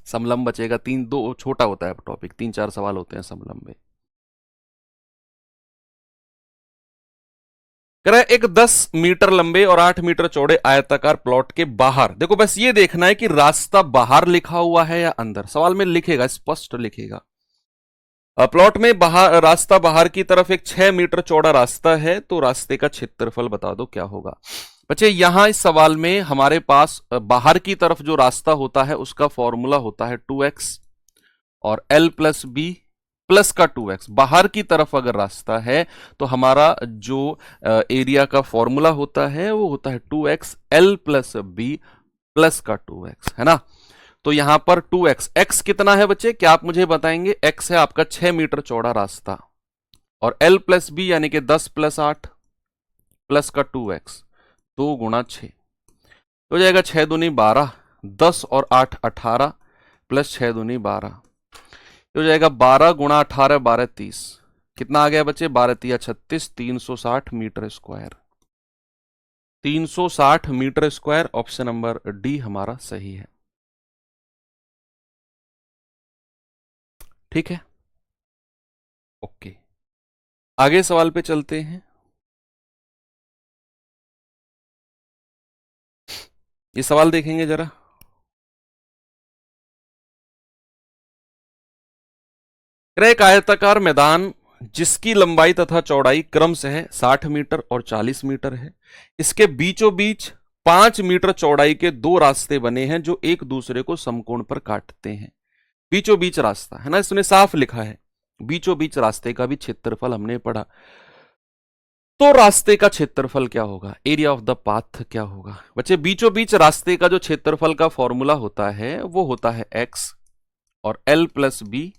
समलंब बचेगा, 3-2 छोटा होता है टॉपिक, 3-4 सवाल होते हैं समलंब में। कह रहा है एक 10 मीटर लंबे और 8 मीटर चौड़े आयताकार प्लॉट के बाहर, देखो बस ये देखना है कि रास्ता बाहर लिखा हुआ है या अंदर, सवाल में लिखेगा, स्पष्ट लिखेगा। प्लॉट में बाहर, रास्ता बाहर की तरफ एक 6 मीटर चौड़ा रास्ता है, तो रास्ते का क्षेत्रफल बता दो क्या होगा। बच्चे यहां इस सवाल में हमारे पास बाहर की तरफ जो रास्ता होता है उसका फॉर्मूला होता है 2x और L प्लस बी प्लस का 2x। बाहर की तरफ अगर रास्ता है तो हमारा जो एरिया का फॉर्मूला होता है वो होता है 2x L plus B plus का 2x, है ना। तो यहां पर 2x, x कितना है बच्चे, क्या आप मुझे बताएंगे। x है आपका 6 मीटर चौड़ा रास्ता, और L प्लस बी यानी कि 10 प्लस 8 प्लस का 2x, 2 गुणा 6 हो जाएगा, 6 दूनी 12, 10 और 8 18 प्लस 6 दूनी 12 हो जाएगा 12 गुणा 18 12 30। कितना आ गया बच्चे, 12 तिया 36, 360 meter square. 360 meter square. Option number D हमारा सही है। ठीक है, ओके, आगे सवाल पे चलते हैं। ये सवाल देखेंगे जरा। एक आयताकार मैदान जिसकी लंबाई तथा चौड़ाई क्रमशः 60 मीटर और 40 मीटर है, इसके बीचों बीच 5 मीटर चौड़ाई के दो रास्ते बने हैं जो एक दूसरे को समकोण पर काटते हैं। बीचों बीच रास्ता है ना, इसने साफ लिखा है। बीचों बीच रास्ते का भी क्षेत्रफल हमने पढ़ा। तो रास्ते का क्षेत्रफल क्या होगा, एरिया ऑफ द पाथ क्या होगा बच्चे? बीचों बीच रास्ते का जो क्षेत्रफल का फॉर्मूला होता है वो होता है x और l प्लस बी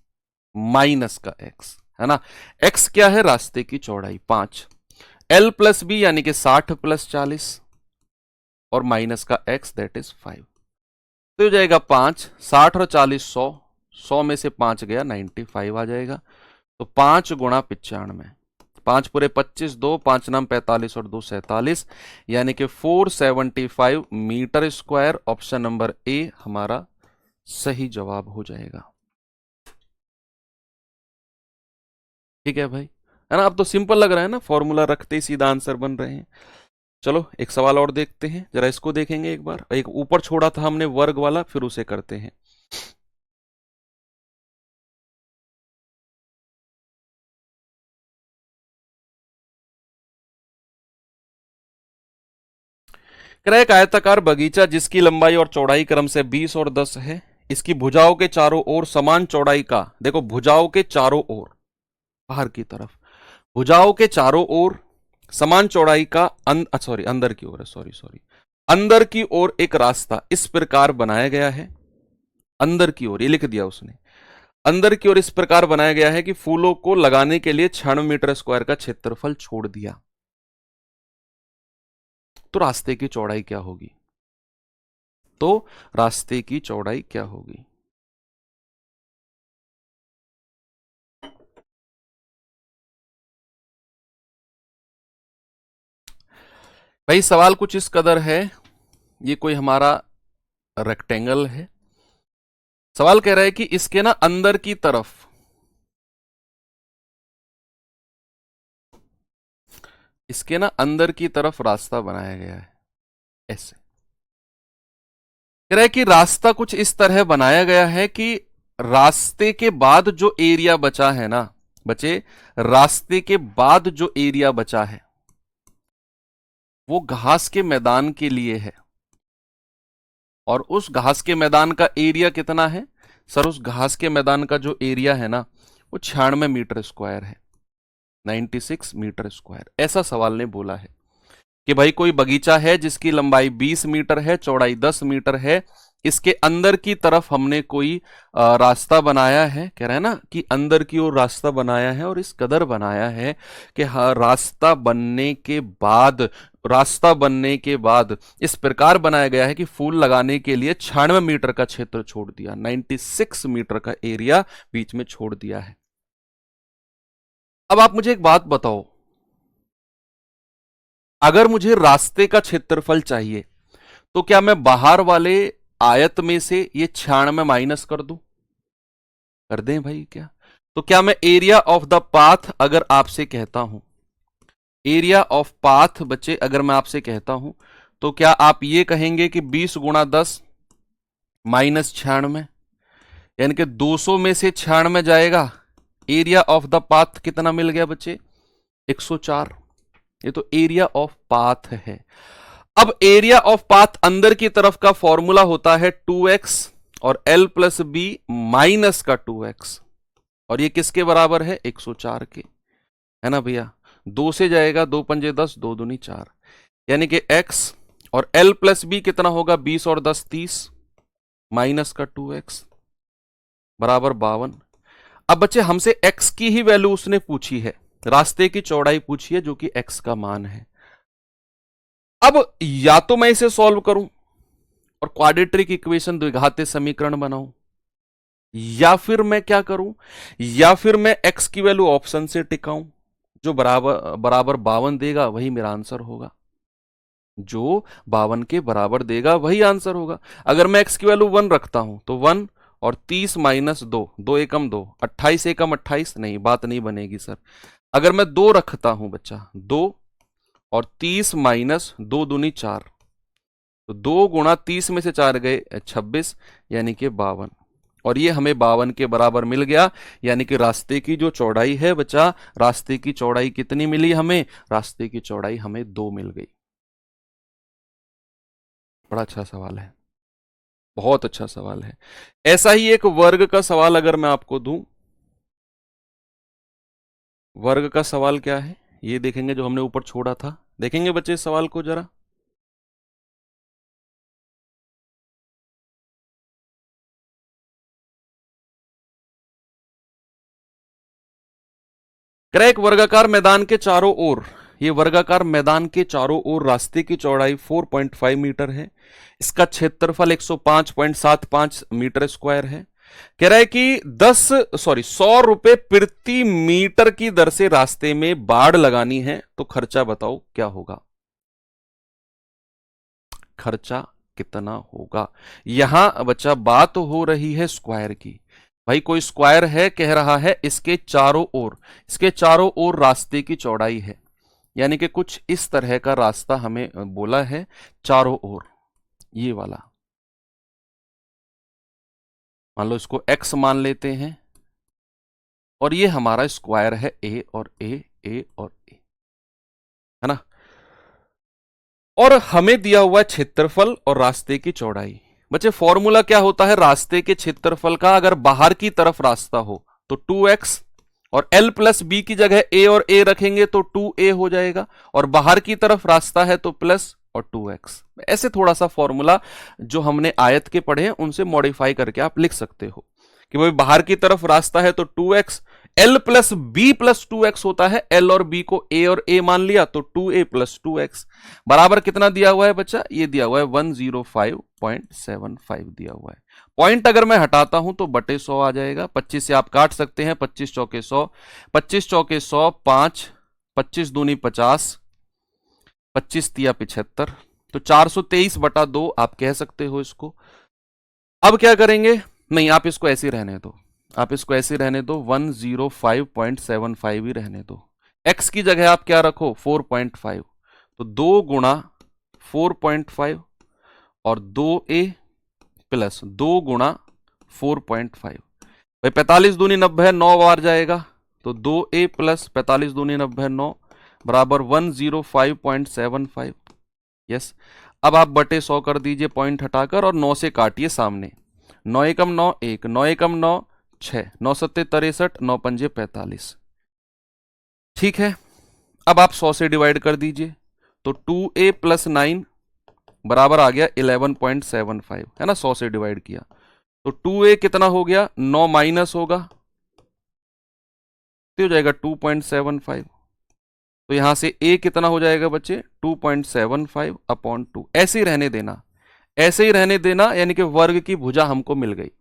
माइनस का x, है ना। x क्या है, रास्ते की चौड़ाई 5, l प्लस बी यानी कि 60 प्लस 40 और माइनस का x दैट इज 5। तो हो जाएगा 5, 60 और 40 100, 100 में से 5 गया 95 आ जाएगा। तो 5 गुणा 95, 5 पूरे 25, 2 5 नाम 45 और 2 47, यानी कि 475 meter square. Option number A हमारा सही जवाब हो जाएगा। ठीक है भाई, है ना। अब तो सिंपल लग रहा है ना, फॉर्मूला रखते ही सीधा आंसर बन रहे हैं। चलो एक सवाल और देखते हैं, जरा इसको देखेंगे एक बार। एक ऊपर छोड़ा था हमने वर्ग वाला, फिर उसे करते हैं। एक आयताकार बगीचा जिसकी लंबाई और चौड़ाई क्रम से 20 और 10 है, इसकी भुजाओं के चारों ओर समान चौड़ाई का, देखो भुजाओं के चारों ओर, बाहर की तरफ, भुजाओं के चारों ओर समान चौड़ाई का सॉरी अंदर की ओर है, सॉरी अंदर की ओर एक रास्ता इस प्रकार बनाया गया है। अंदर की ओर ये लिख दिया उसने। अंदर की ओर इस प्रकार बनाया गया है कि फूलों को लगाने के लिए 96 मीटर स्क्वायर का क्षेत्रफल छोड़ दिया। तो रास्ते की चौड़ाई क्या होगी? तो रास्ते की चौड़ाई क्या होगी? भाई सवाल कुछ इस कदर है, ये कोई हमारा रेक्टेंगल है। सवाल कह रहा है कि इसके ना अंदर की तरफ, इसके ना अंदर की तरफ रास्ता बनाया गया है ऐसे। कह रहा है कि रास्ता कुछ इस तरह बनाया गया है कि रास्ते के बाद जो एरिया बचा है ना बच्चे, रास्ते के बाद जो एरिया बचा है वो घास के मैदान के लिए है। और उस घास के मैदान का एरिया कितना है सर? उस घास के मैदान का जो एरिया है ना वो 96 मीटर स्क्वायर है, 96 मीटर स्क्वायर। ऐसा सवाल ने बोला है कि भाई कोई बगीचा है जिसकी लंबाई 20 मीटर है, चौड़ाई 10 मीटर है, इसके अंदर की तरफ हमने कोई रास्ता बनाया है। कह रहा है ना कि अंदर की ओर रास्ता बनाया है, और इस कदर बनाया है कि रास्ता बनने के बाद इस प्रकार बनाया गया है कि फूल लगाने के लिए 96 मीटर का क्षेत्र छोड़ दिया, 96 मीटर का एरिया बीच में छोड़ दिया है। अब आप मुझे एक बात बताओ, अगर मुझे रास्ते का क्षेत्रफल चाहिए तो क्या मैं बाहर वाले आयत में से ये 96 माइनस कर दूं? कर दें भाई क्या? तो क्या मैं एरिया ऑफ द पाथ अगर आपसे कहता हूं, एरिया ऑफ पाथ बच्चे अगर मैं आपसे कहता हूं, तो क्या आप ये कहेंगे कि 20 गुणा 10 माइनस 96, यानी कि 200 में से 96 जाएगा। एरिया ऑफ द पाथ कितना मिल गया बच्चे? 104। ये तो एरिया ऑफ पाथ है। अब एरिया ऑफ पाथ अंदर की तरफ का फॉर्मूला होता है 2x और l प्लस बी माइनस का 2x, और ये किसके बराबर है? 104 के, है ना भैया। 2 से जाएगा, 2 पंजे 10, 2 दूनी 4, यानी कि x और l प्लस बी कितना होगा? 20 और 10 30 माइनस का 2x बराबर 52। अब बच्चे हमसे x की ही वैल्यू उसने पूछी है, रास्ते की चौड़ाई पूछी है जो कि x का मान है। अब या तो मैं इसे सॉल्व करूं और क्वाड्रेटिक इक्वेशन, द्विघातीय समीकरण बनाऊं, या फिर मैं क्या करूं, या फिर मैं x की वैल्यू ऑप्शन से टिकाऊं, जो बराबर 52 देगा वही मेरा आंसर होगा। जो 52 के बराबर देगा वही आंसर होगा। अगर मैं x की वैल्यू 1 रखता हूं तो 1 और 30 माइनस 2, 2 एकम 2, 28 एकम 28, नहीं बात नहीं बनेगी सर। अगर मैं 2 रखता हूं बच्चा, 2 और 30 माइनस 2 दूनी 4, तो 2 गुणा 30 में से 4 गए 26, यानी कि 52, और ये हमें 52 के बराबर मिल गया। यानी कि रास्ते की जो चौड़ाई है बच्चा, रास्ते की चौड़ाई कितनी मिली हमें? रास्ते की चौड़ाई हमें 2 मिल गई। बड़ा अच्छा सवाल है, बहुत अच्छा सवाल है। ऐसा ही एक वर्ग का सवाल अगर मैं आपको दूं, वर्ग का सवाल क्या है ये देखेंगे, जो हमने ऊपर छोड़ा था। देखेंगे बच्चे इस सवाल को जरा। क्रैक वर्गाकार मैदान के चारों ओर, ये वर्गाकार मैदान के चारों ओर रास्ते की चौड़ाई 4.5 मीटर है। इसका क्षेत्रफल 105.75 मीटर स्क्वायर है। कह रहा है कि 100 रुपए प्रति मीटर की दर से रास्ते में बाड़ लगानी है, तो खर्चा बताओ क्या होगा? खर्चा कितना होगा? यहां बच्चा बात हो रही है स्क्वायर की। भाई कोई स्क्वायर है, कह रहा है इसके चारों ओर, इसके चारों ओर रास्ते की चौड़ाई है, यानी कि कुछ इस तरह का रास्ता हमें बोला है चारों ओर, ये वाला। मान लो इसको x मान लेते हैं, और ये हमारा स्क्वायर है a और a और a, है ना। और हमें दिया हुआ है क्षेत्रफल और रास्ते की चौड़ाई। बच्चे फॉर्मूला क्या होता है रास्ते के क्षेत्रफल का? अगर बाहर की तरफ रास्ता हो तो 2x, और l प्लस बी की जगह a और a रखेंगे तो 2a हो जाएगा, और बाहर की तरफ रास्ता है तो प्लस और 2x। ऐसे थोड़ा सा फॉर्मूला जो हमने आयत के पढ़े हैं उनसे मॉडिफाई करके आप लिख सकते हो कि भाई बाहर की तरफ रास्ता है तो 2x, l plus B plus 2x होता है, l और b को a और a मान लिया तो 2a प्लस 2x बराबर कितना दिया हुआ है बच्चा? ये दिया हुआ है 105.75 दिया हुआ है। पॉइंट अगर मैं हटाता हूं तो बटे 100 आ जाएगा। 25 से आप काट सकते हैं, 25 चौके 100, 25 चौके 100, 5, 25 दूनी 50, 25 तिया 75, तो 423/2 आप कह सकते हो इसको। अब क्या करेंगे? नहीं, आप इसको ऐसे रहने दो, आप इसको ऐसे रहने दो, 105.75 ही रहने दो। x की जगह आप क्या रखो? 4.5, तो 2 गुणा 4.5 और 2a प्लस 2 गुणा 4.5। भाई 45 दूनी 90 है, 9 बार जाएगा, तो 2a प्लस 45 दूनी 90 है 9 बराबर 105.75। यस, अब आप बटे 100 कर दीजिए पॉइंट हटाकर, और 9 से काटिए सामने। 9 एकम 9 1, 9 एकम 9 6, 9 सत्ते 63, 9 पंजे 45। ठीक है, अब आप 100 से डिवाइड कर दीजिए, तो 2a प्लस 9 बराबर आ गया 11.75, है ना। 100 से डिवाइड किया तो 2a कितना हो गया? 9 माइनस होगा तो हो जाएगा 2.75, तो यहां से a कितना हो जाएगा बच्चे? 2.75/2। ऐसे ही रहने देना, ऐसे ही रहने देना, यानी कि वर्ग की भुजा हमको मिल गई,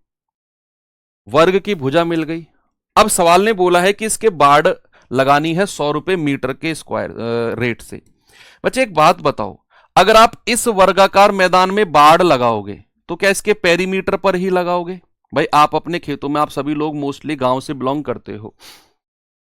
वर्ग की भुजा मिल गई। अब सवाल ने बोला है कि इसके बाड़ लगानी है 100 रुपए मीटर के स्क्वायर रेट से। बच्चे एक बात बताओ, अगर आप इस वर्गाकार मैदान में बाड़ लगाओगे तो क्या इसके पेरीमीटर पर ही लगाओगे? भाई आप अपने खेतों में, आप सभी लोग मोस्टली गांव से बिलोंग करते हो,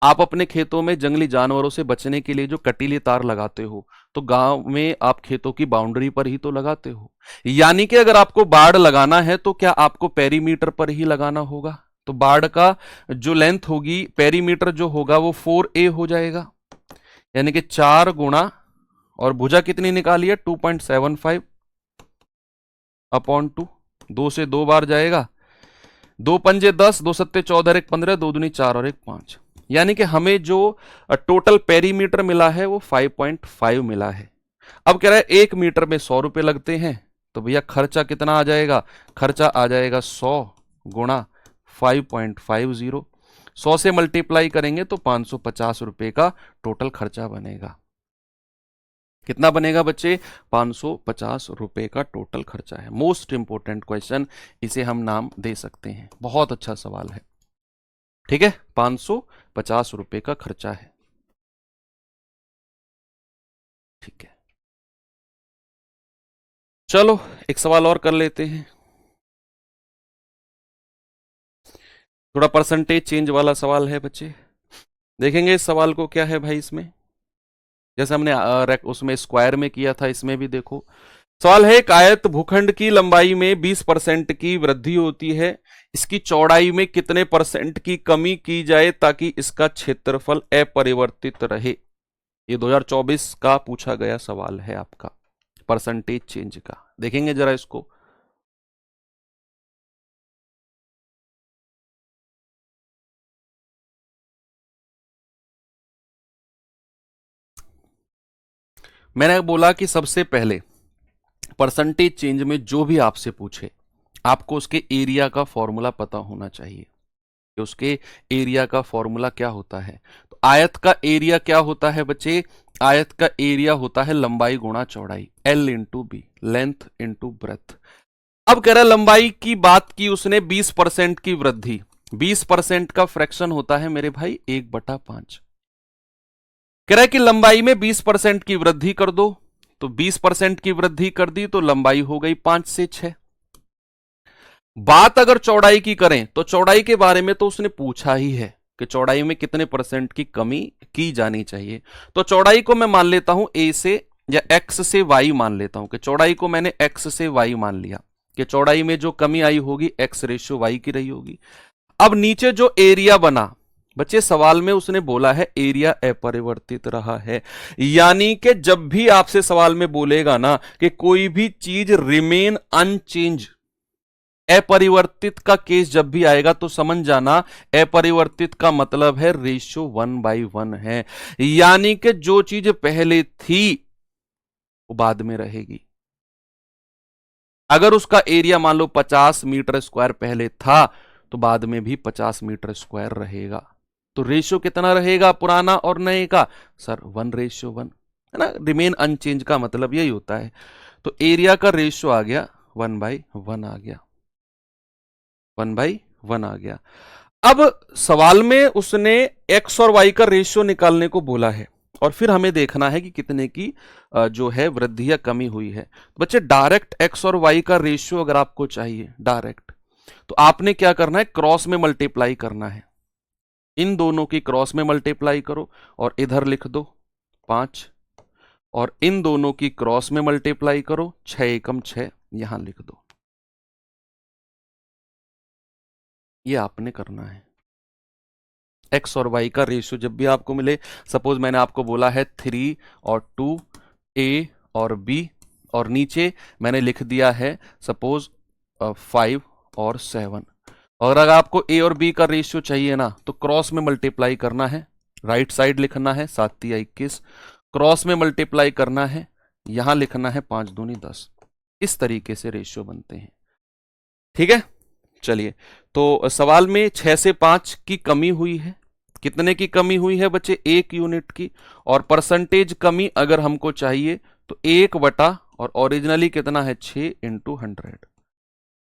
आप अपने खेतों में जंगली जानवरों से बचने के लिए जो कटीले तार लगाते हो, तो गांव में आप खेतों की बाउंड्री पर ही तो लगाते हो। यानी कि अगर आपको बाड़ लगाना है तो क्या आपको पेरीमीटर पर ही लगाना होगा? तो बाड़ का जो लेंथ होगी, पेरीमीटर जो होगा वो 4a हो जाएगा, यानी कि 4 गुणा, और भुजा कितनी निकाली है? 2.75/2। 2 से 2 बार जाएगा, 2 पंजे 10, 2 सत्ते 14, 1 15, 2 दूनी 4 और 1 5, यानी कि हमें जो टोटल पेरीमीटर मिला है वो 5.5 मिला है। अब कह रहा है 1 मीटर में 100 रुपए लगते हैं, तो भैया खर्चा कितना आ जाएगा? खर्चा आ जाएगा 100 गुणा 5.50, 100 से मल्टीप्लाई करेंगे तो 550 रुपए का टोटल खर्चा बनेगा। कितना बनेगा बच्चे? 550 रुपए का टोटल खर्चा है। मोस्ट इंपोर्टेंट क्वेश्चन, इसे हम नाम दे सकते हैं, बहुत अच्छा सवाल है। ठीक है, 550 रुपए का खर्चा है। ठीक है। चलो एक सवाल और कर लेते हैं, थोड़ा परसेंटेज चेंज वाला सवाल है बच्चे। देखेंगे इस सवाल को क्या है भाई इसमें, जैसे हमने उसमें स्क्वायर में किया था, इसमें भी देखो। सवाल है, एक आयत भूखंड की लंबाई में 20% की वृद्धि होती है, इसकी चौड़ाई में कितने परसेंट की कमी की जाए ताकि इसका क्षेत्रफल अपरिवर्तित रहे। ये 2024 का पूछा गया सवाल है आपका, परसेंटेज चेंज का। देखेंगे जरा इसको। मैंने बोला कि सबसे पहले परसेंटेज चेंज में जो भी आपसे पूछे, आपको उसके एरिया का फॉर्मूला पता होना चाहिए कि उसके एरिया का फॉर्मूला क्या होता है। तो आयत का एरिया क्या होता है बच्चे, आयत का एरिया होता है लंबाई गुणा चौड़ाई, L into B, length into breadth. अब कह रहा है लंबाई की बात की उसने 20% की वृद्धि, 20% का फ्रैक्शन होता है मेरे भाई 1/5। कह रहा है कि लंबाई में 20% की वृद्धि कर दो, तो 20% की वृद्धि कर दी तो लंबाई हो गई 5 से 6। बात अगर चौड़ाई की करें तो चौड़ाई के बारे में तो उसने पूछा ही है कि चौड़ाई में कितने परसेंट की कमी की जानी चाहिए। तो चौड़ाई को मैं मान लेता हूं ए से या एक्स से वाई मान लेता हूं, कि चौड़ाई को मैंने एक्स से वाई मान लिया कि चौड़ाई में जो कमी आई होगी एक्स रेशियो वाई की रही होगी। अब नीचे जो एरिया बना बच्चे, सवाल में उसने बोला है एरिया अपरिवर्तित रहा है, यानी कि जब भी आपसे सवाल में बोलेगा ना कि कोई भी चीज रिमेन अनचेंज, अपरिवर्तित का केस जब भी आएगा तो समझ जाना अपरिवर्तित का मतलब है रेशियो 1/1 है, यानी कि जो चीज पहले थी वो बाद में रहेगी। अगर उसका एरिया मान लो 50 मीटर स्क्वायर पहले था तो बाद में भी 50 मीटर स्क्वायर रहेगा। तो रेशियो कितना रहेगा पुराना और नए का, सर 1:1 है ना। रिमेन अनचेंज का मतलब यही होता है। तो एरिया का रेशियो आ गया 1/1 आ गया, 1/1 आ गया। अब सवाल में उसने एक्स और वाई का रेशियो निकालने को बोला है और फिर हमें देखना है कि कितने की जो है वृद्धि या कमी हुई है। तो बच्चे डायरेक्ट एक्स और वाई का रेशियो अगर आपको चाहिए डायरेक्ट, तो आपने क्या करना है, क्रॉस में मल्टीप्लाई करना है। इन दोनों की क्रॉस में मल्टीप्लाई करो और इधर लिख दो 5, और इन दोनों की क्रॉस में मल्टीप्लाई करो 6 एकम 6, यहां लिख दो। ये आपने करना है। एक्स और वाई का रेशियो जब भी आपको मिले, सपोज मैंने आपको बोला है 3 और 2, ए और बी, और नीचे मैंने लिख दिया है सपोज 5 और 7, और अगर आपको ए और बी का रेशियो चाहिए ना तो क्रॉस में मल्टीप्लाई करना है, राइट साइड लिखना है 7 या 21, क्रॉस में मल्टीप्लाई करना है, यहां लिखना है 5 दूनी 10। इस तरीके से रेशियो बनते हैं, ठीक है। चलिए, तो सवाल में 6 से 5 की कमी हुई है। कितने की कमी हुई है बच्चे, 1 यूनिट की। और परसेंटेज कमी अगर हमको चाहिए तो 1/, और ओरिजिनली कितना है 6 इंटू 100।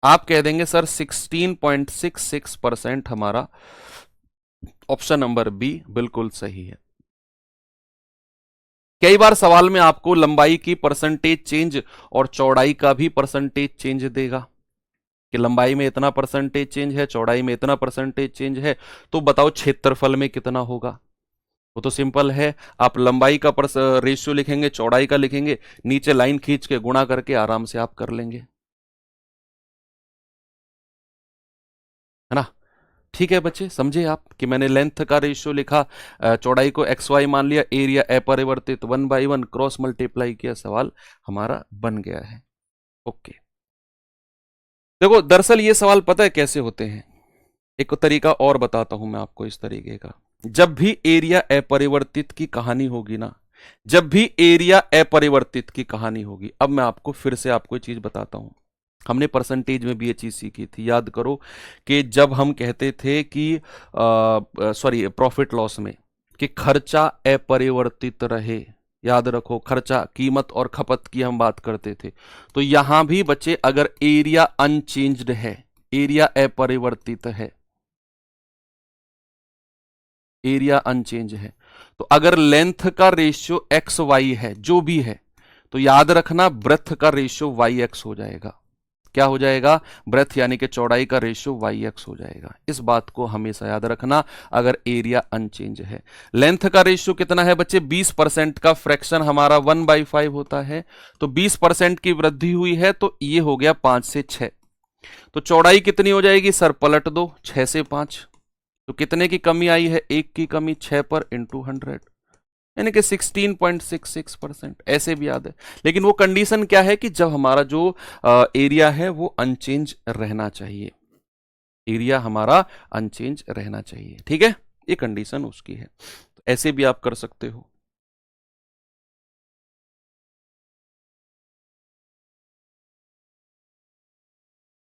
आप कह देंगे सर 16.66% हमारा ऑप्शन नंबर बी बिल्कुल सही है। कई बार सवाल में आपको लंबाई की परसेंटेज चेंज और चौड़ाई का भी परसेंटेज चेंज देगा कि लंबाई में इतना परसेंटेज चेंज है, चौड़ाई में इतना परसेंटेज चेंज है, तो बताओ क्षेत्रफल में कितना होगा। वो तो सिंपल है, आप लंबाई का रेशियो लिखेंगे, चौड़ाई का लिखेंगे, नीचे लाइन खींच के गुणा करके आराम से आप कर लेंगे, है ना। ठीक है बच्चे, समझे आप कि मैंने लेंथ का रेशियो लिखा, चौड़ाई को एक्स वाई मान लिया, एरिया अपरिवर्तित 1/1, क्रॉस मल्टीप्लाई किया, सवाल हमारा बन गया है। ओके, देखो दरअसल ये सवाल पता है कैसे होते हैं, एक तरीका और बताता हूं मैं आपको इस तरीके का। जब भी एरिया अपरिवर्तित की कहानी होगी ना, जब भी एरिया अपरिवर्तित की कहानी होगी, अब मैं आपको फिर से आपको एक चीज बताता हूं। हमने परसेंटेज में भी ये चीज सीखी थी, याद करो कि जब हम कहते थे कि सॉरी प्रॉफिट लॉस में कि खर्चा अपरिवर्तित रहे, याद रखो खर्चा, कीमत और खपत की हम बात करते थे। तो यहां भी बच्चे अगर एरिया अनचेंज्ड है, एरिया अपरिवर्तित है, एरिया अनचेंज है, तो अगर लेंथ का रेशियो एक्स वाई है जो भी है, तो याद रखना ब्रेथ का रेशियो वाई एक्स हो जाएगा। क्या हो जाएगा? ब्रेथ यानी कि चौड़ाई का रेशियो वाई एक्स हो जाएगा। इस बात को हमेशा याद रखना अगर एरिया अनचेंज है। लेंथ का रेशियो कितना है बच्चे? 20% का फ्रैक्शन हमारा 1/5 होता है, तो 20% की वृद्धि हुई है तो ये हो गया 5 से 6। तो चौड़ाई कितनी हो जाएगी सर? पलट दो, 6 से 5। तो कितने की कमी आई है? 1 की कमी 6 पर इंटू 100, यानी कि 16.66%। ऐसे भी याद है। लेकिन वो कंडीशन क्या है कि जब हमारा जो एरिया है वो अनचेंज रहना चाहिए, एरिया हमारा अनचेंज रहना चाहिए। ठीक है, ये कंडीशन उसकी है। तो ऐसे भी आप कर सकते हो।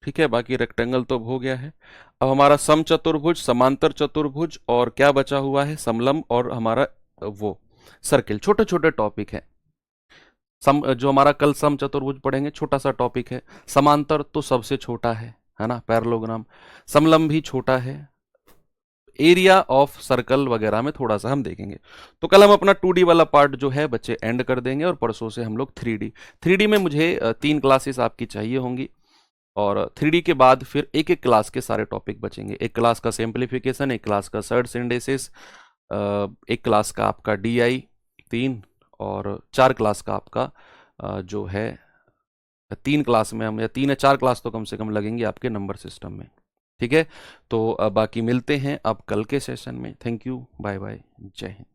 ठीक है, बाकी रेक्टेंगल तो अब हो गया है। अब हमारा समचतुर्भुज, समांतर चतुर्भुज और क्या बचा हुआ है? समलंब और हमारा वो सर्किल। छोटे छोटे टॉपिक है। जो हमारा कल सम चतुर्भुज पढ़ेंगे, छोटा सा टॉपिक है। समांतर तो सबसे छोटा है ना, पैरेललोग्राम। समलंब भी छोटा है। एरिया ऑफ सर्कल वगैरह में थोड़ा सा हम देखेंगे। तो कल हम अपना 2D वाला पार्ट जो है बच्चे एंड कर देंगे और परसों से हम लोग 3D में मुझे 3 क्लासेस आपकी चाहिए होंगी। और 3D के बाद फिर एक एक क्लास के सारे टॉपिक बचेंगे। एक क्लास का सिंप्लीफिकेशन, एक क्लास का सर्ड सिंडेसिस, एक क्लास का आपका DI 3, और 4 क्लास का आपका जो है 3 क्लास में हम, या 3 या 4 क्लास तो कम से कम लगेंगे आपके नंबर सिस्टम में। ठीक है, तो बाकी मिलते हैं अब कल के सेशन में। थैंक यू, बाय बाय, जय हिंद।